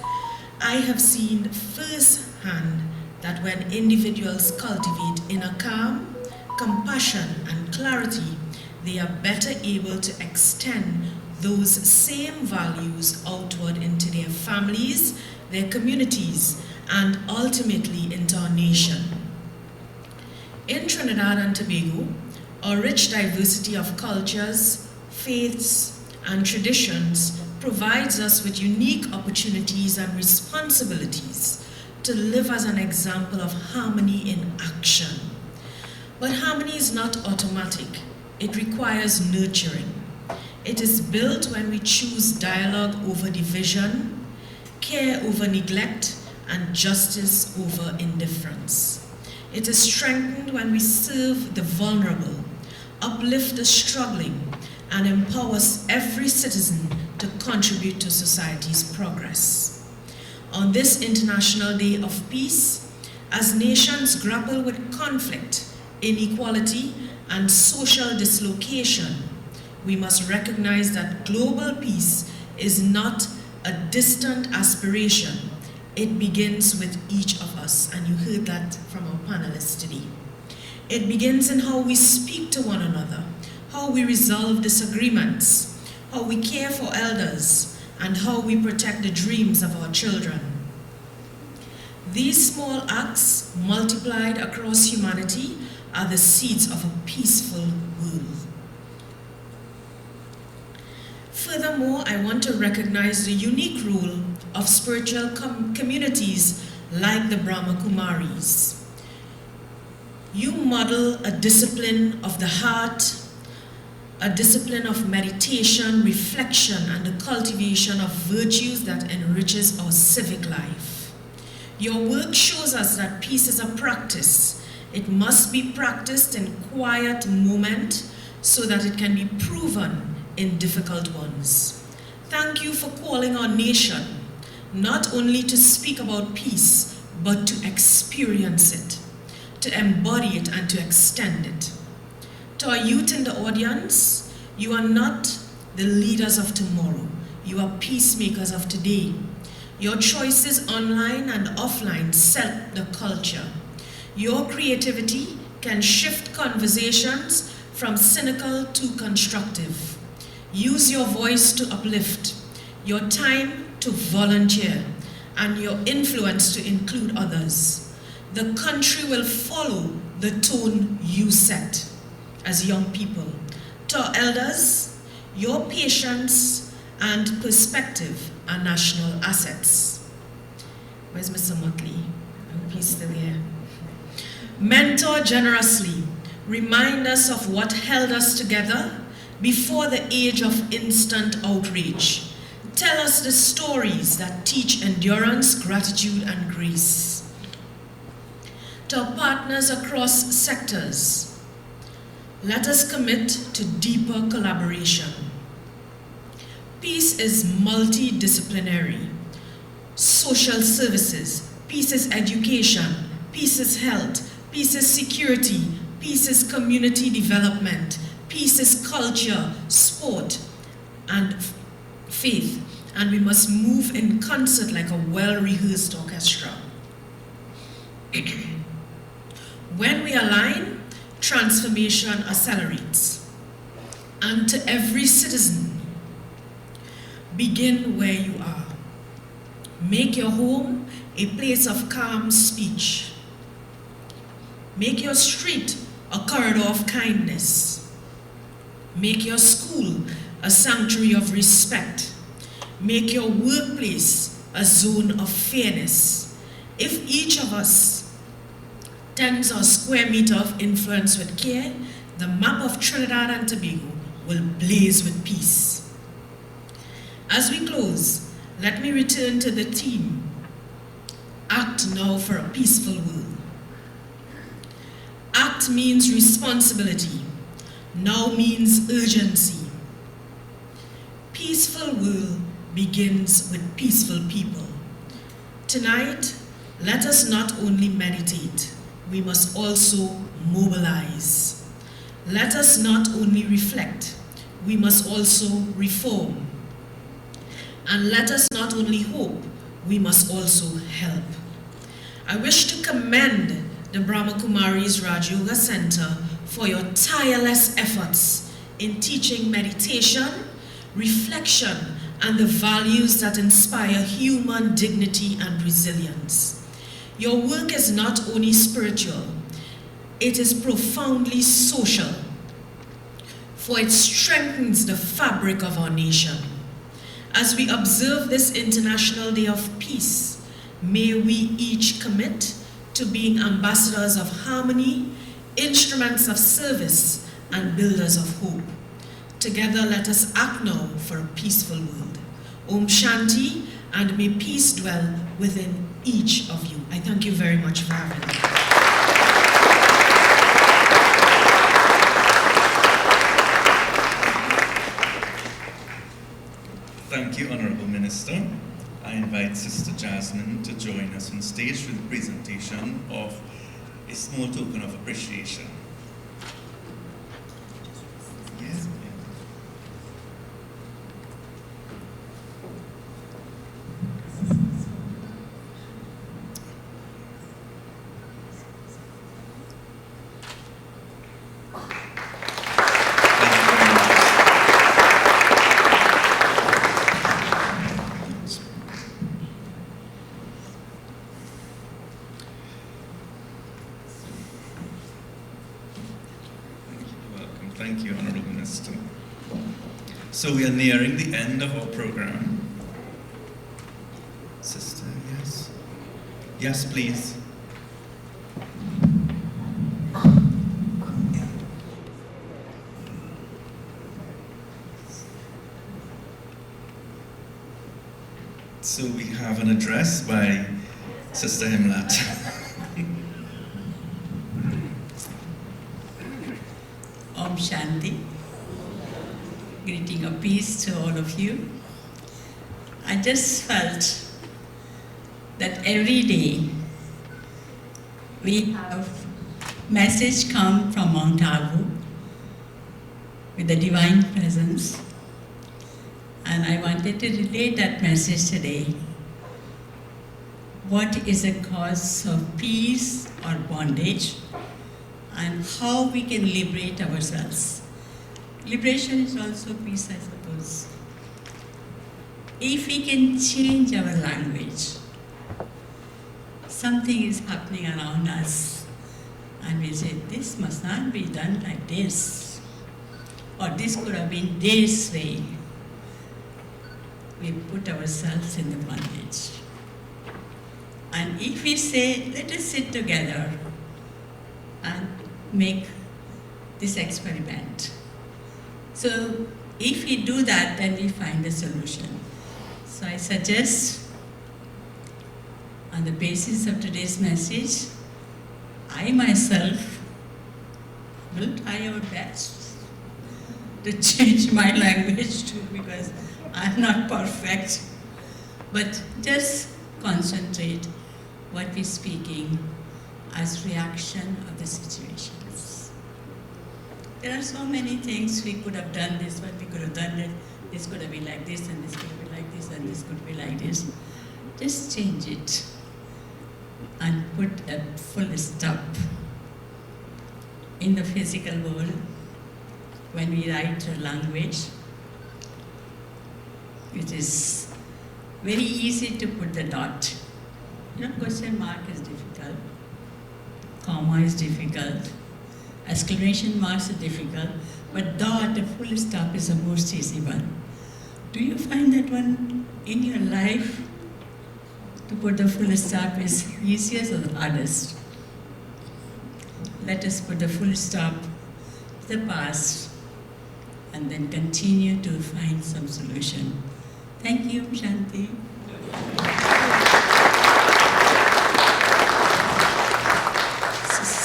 I have seen firsthand that when individuals cultivate inner calm, compassion, and clarity, they are better able to extend those same values outward into their families, their communities, and ultimately into our nation. In Trinidad and Tobago, our rich diversity of cultures, faiths, and traditions provides us with unique opportunities and responsibilities to live as an example of harmony in action. But harmony is not automatic. It requires nurturing. It is built when we choose dialogue over division, care over neglect, and justice over indifference. It is strengthened when we serve the vulnerable, uplift the struggling, and empowers every citizen to contribute to society's progress. On this International Day of Peace, as nations grapple with conflict, inequality, and social dislocation, we must recognize that global peace is not a distant aspiration. It begins with each of us, and you heard that from our panelists today. It begins in how we speak to one another, how we resolve disagreements, how we care for elders, and how we protect the dreams of our children. These small acts, multiplied across humanity, are the seeds of a peaceful world. Furthermore, I want to recognize the unique role of spiritual communities like the Brahma Kumaris. You model a discipline of the heart, a discipline of meditation, reflection, and the cultivation of virtues that enriches our civic life. Your work shows us that peace is a practice. It must be practiced in quiet moment so that it can be proven in difficult ones. Thank you for calling our nation not only to speak about peace, but to experience it, to embody it, and to extend it. To our youth in the audience, you are not the leaders of tomorrow. You are peacemakers of today. Your choices online and offline set the culture. Your creativity can shift conversations from cynical to constructive. Use your voice to uplift, your time to volunteer, and your influence to include others. The country will follow the tone you set as young people. To our elders, your patience and perspective are national assets. Where's Mr. Motley? hope he's still here. Mentor generously. Remind us of what held us together before the age of instant outrage. Tell us the stories that teach endurance, gratitude, and grace. To our partners across sectors, let us commit to deeper collaboration. Peace is multidisciplinary. Social services, peace is education, peace is health, peace is security, peace is community development, peace is culture, sport, and faith. And we must move in concert like a well-rehearsed orchestra. When we align, transformation accelerates. And to every citizen, begin where you are. Make your home a place of calm speech. Make your street a corridor of kindness. Make your school a sanctuary of respect. Make your workplace a zone of fairness. If each of us tends our square meter of influence with care, the map of Trinidad and Tobago will blaze with peace. As we close, let me return to the theme, Act Now for a Peaceful World. Act means responsibility. Now means urgency. Peaceful world begins with peaceful people. Tonight, let us not only meditate, we must also mobilize. Let us not only reflect, we must also reform. And let us not only hope, we must also help. I wish to commend the Brahma Kumaris Raj Yoga Center for your tireless efforts in teaching meditation, reflection, and the values that inspire human dignity and resilience. Your work is not only spiritual, it is profoundly social, for it strengthens the fabric of our nation. As we observe this International Day of Peace, may we each commit to being ambassadors of harmony, instruments of service, and builders of hope. Together, let us act now for a peaceful world. Om Shanti, and may peace dwell within each of you. I thank you very much for having me. Thank you, Honourable Minister. I invite Sister Jasmine to join us on stage for the presentation of a small token of appreciation. Yes. Thank you, Honourable Minister. So we are nearing the end of our program. Sister, yes? Yes, please. So we have an address by Sister Himlat. Om Shanti. Greeting of peace to all of you. I just felt that every day we have message come from Mount Abu with the divine presence, and I wanted to relay that message today. What is the cause of peace or bondage, and how we can liberate ourselves. Liberation is also peace, I suppose. If we can change our language, something is happening around us, and we say, this must not be done like this, or this could have been this way. We put ourselves in the bondage. And And if we say, let us sit together and make this experiment. So if we do that, then we find a solution. So I suggest, on the basis of today's message, I myself will try our best to change my language too, because I'm not perfect. But just concentrate what we're speaking as reaction of the situations. There are so many things we could have done this, but we could have done it. This could have been like this, and this could have been like this, and this could be like this. Just change it and put a full stop. In the physical world, when we write a language, it is very easy to put the dot. Question mark is difficult, comma is difficult, exclamation marks are difficult, but dot, a full stop, is the most easy one. Do you find that one in your life? To put the full stop is easiest or the hardest? Let us put the full stop to the past and then continue to find some solution. Thank you, Shanti.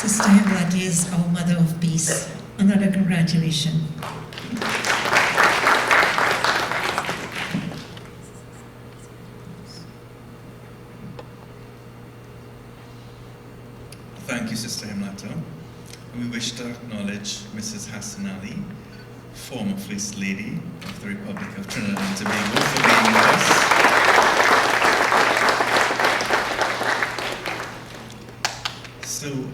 Sister Hemrati is our Mother of Peace. Another congratulations. Thank you, Sister Hemlata. We wish to acknowledge Mrs. Hassan Ali, former First Lady of the Republic of Trinidad and Tobago, for being with us. So,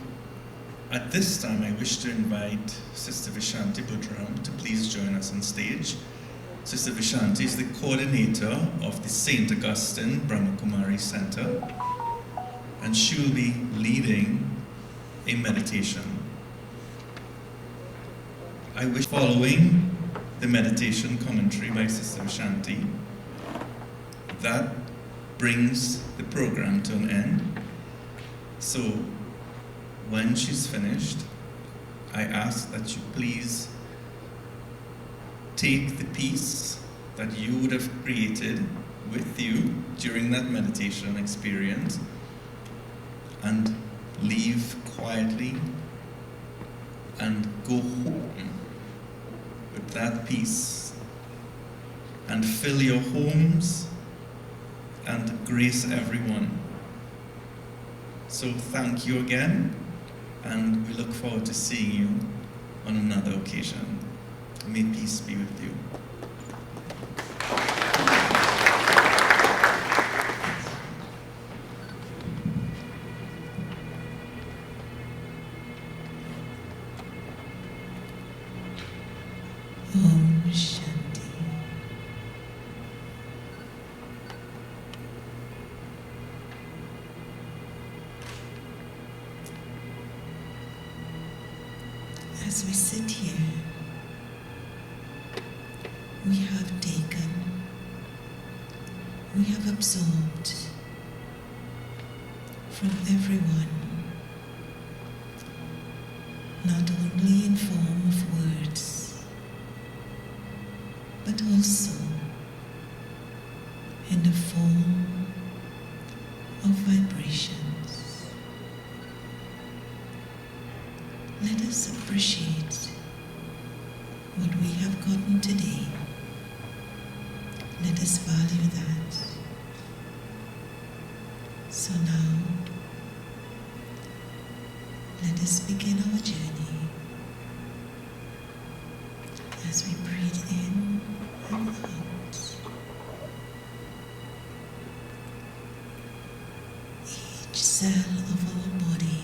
at this time, I wish to invite Sister Vishanti Budram to please join us on stage. Sister Vishanti is the coordinator of the St. Augustine Brahma Kumari Center, and she will be leading a meditation. I wish, following the meditation commentary by Sister Vishanti, that brings the program to an end. So, when she's finished, I ask that you please take the piece that you would have created with you during that meditation experience and leave quietly and go home with that piece and fill your homes and grace everyone. So thank you again, and we look forward to seeing you on another occasion. May peace be with you. Om Shanti. As we sit here, we have taken, we have absorbed from everyone, not only in form of words, but also in the form of vibrations. Let us appreciate what we have gotten today. Let us value that. So now, let us begin our journey as we breathe in and out. Each cell of our body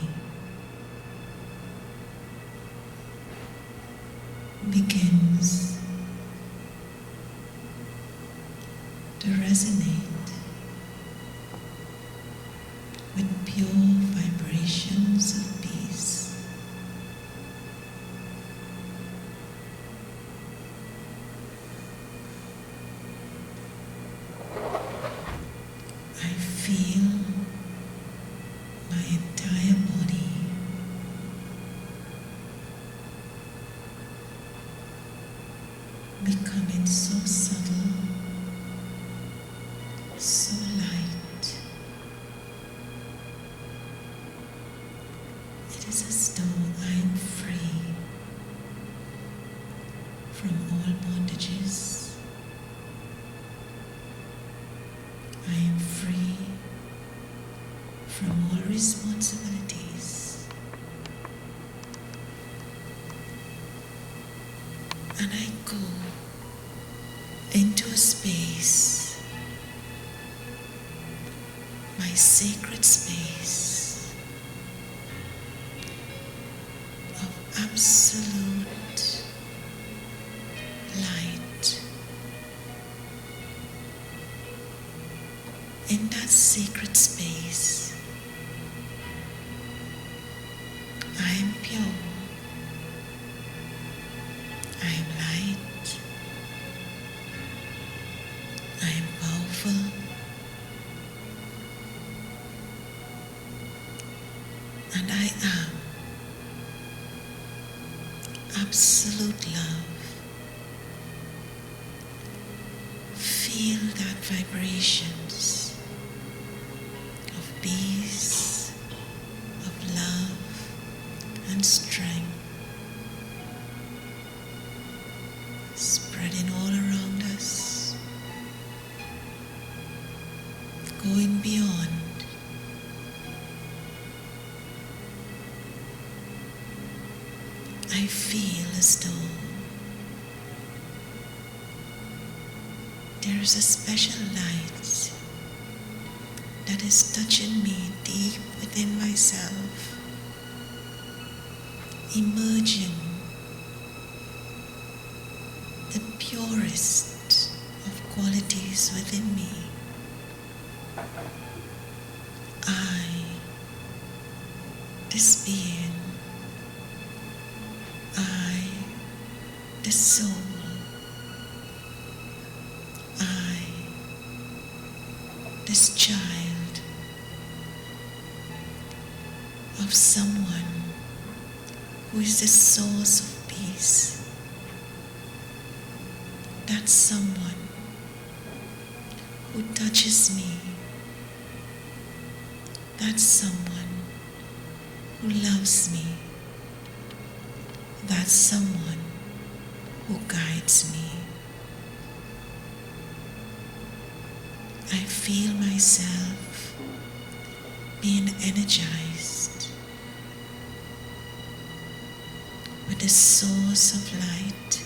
begins to resonate with pure vibrations of peace. I feel from all responsibilities. And I go into a space, my sacred space of absolute light. In that sacred space, I am pure, I am light, I am powerful, and I am absolute love. Feel that vibrations of peace, of love and strength spreading all around us, going beyond. I feel as though there is a special light that is touching me deep within myself, emerging the purest of qualities within me. I, this being, I, the soul, I, this child of someone who is the source of peace, that someone who touches me, that someone who loves me, that someone who guides me. I feel myself being energized with the source of light,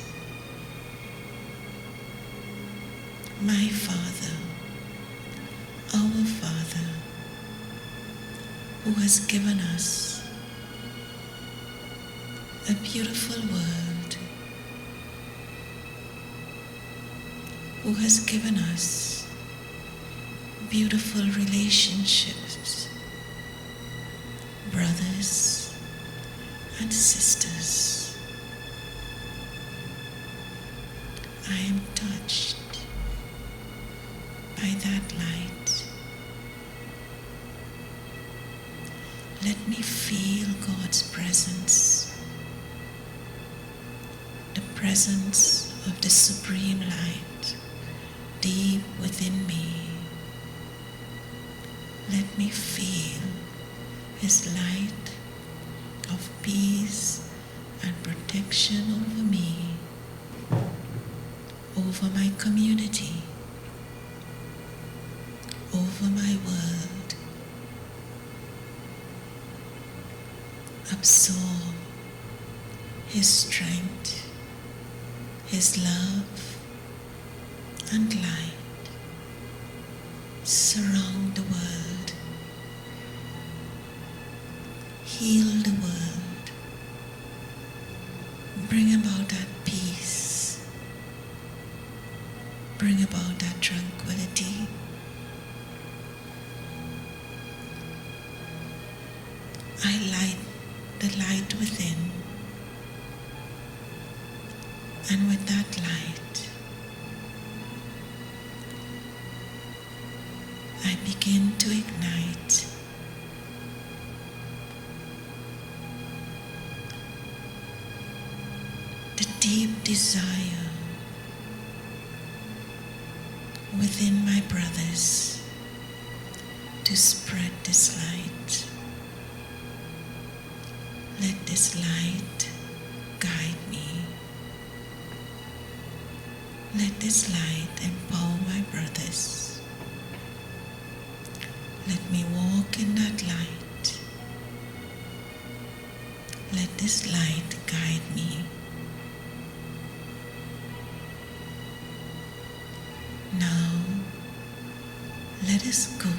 my Father, our Father, who has given us a beautiful world, who has given us beautiful relationships, brothers and sisters. I am touched by that light. Let me feel God's presence, the presence of the Supreme Light deep within me. Let me feel His light of peace and protection over me, over my community, over my world. Absorb His strength, His love and light. Surround the world. Heal the world. Bring about that peace. Bring about that tranquility. I light the light within, and with that light, I begin to ignite the deep desire within my brothers to spread this light. Let this light guide me. Let this light empower my brothers. Let me walk in that light. Let this light guide me. Now, let us go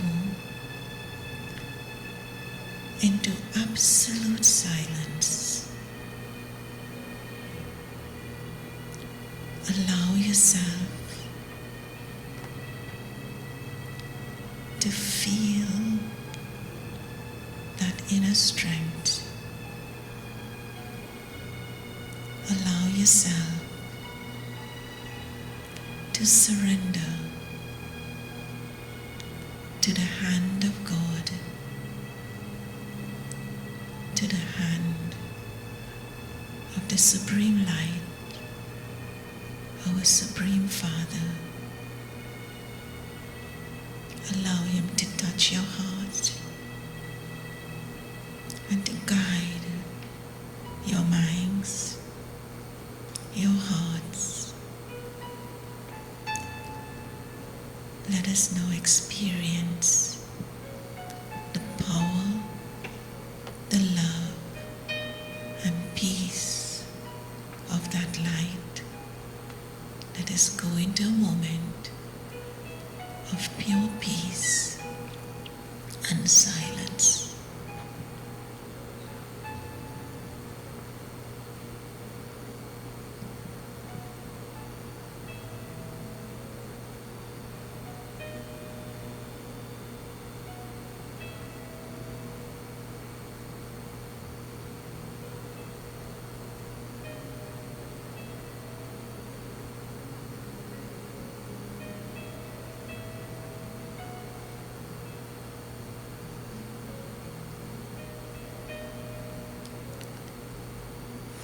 into absolute silence. Allow yourself to feel that inner strength. Allow yourself to surrender to the hand of God, to the hand of the Supreme Light, our Supreme Father. Allow Him to touch your heart and to guide your minds, your hearts. Let us now experience the power, the love, and peace of that light. Let us go into a moment of pure peace and silence.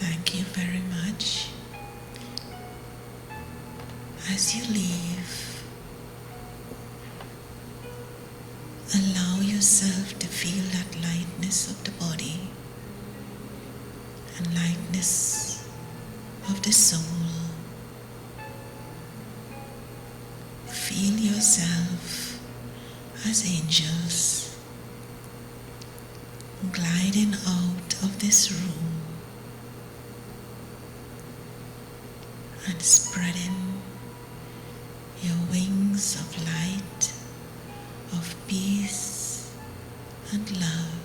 Thank you very much. As you leave, allow yourself to feel that lightness of the body and lightness of the soul. Feel yourself as angels gliding out of this room and spreading your wings of light, of peace and love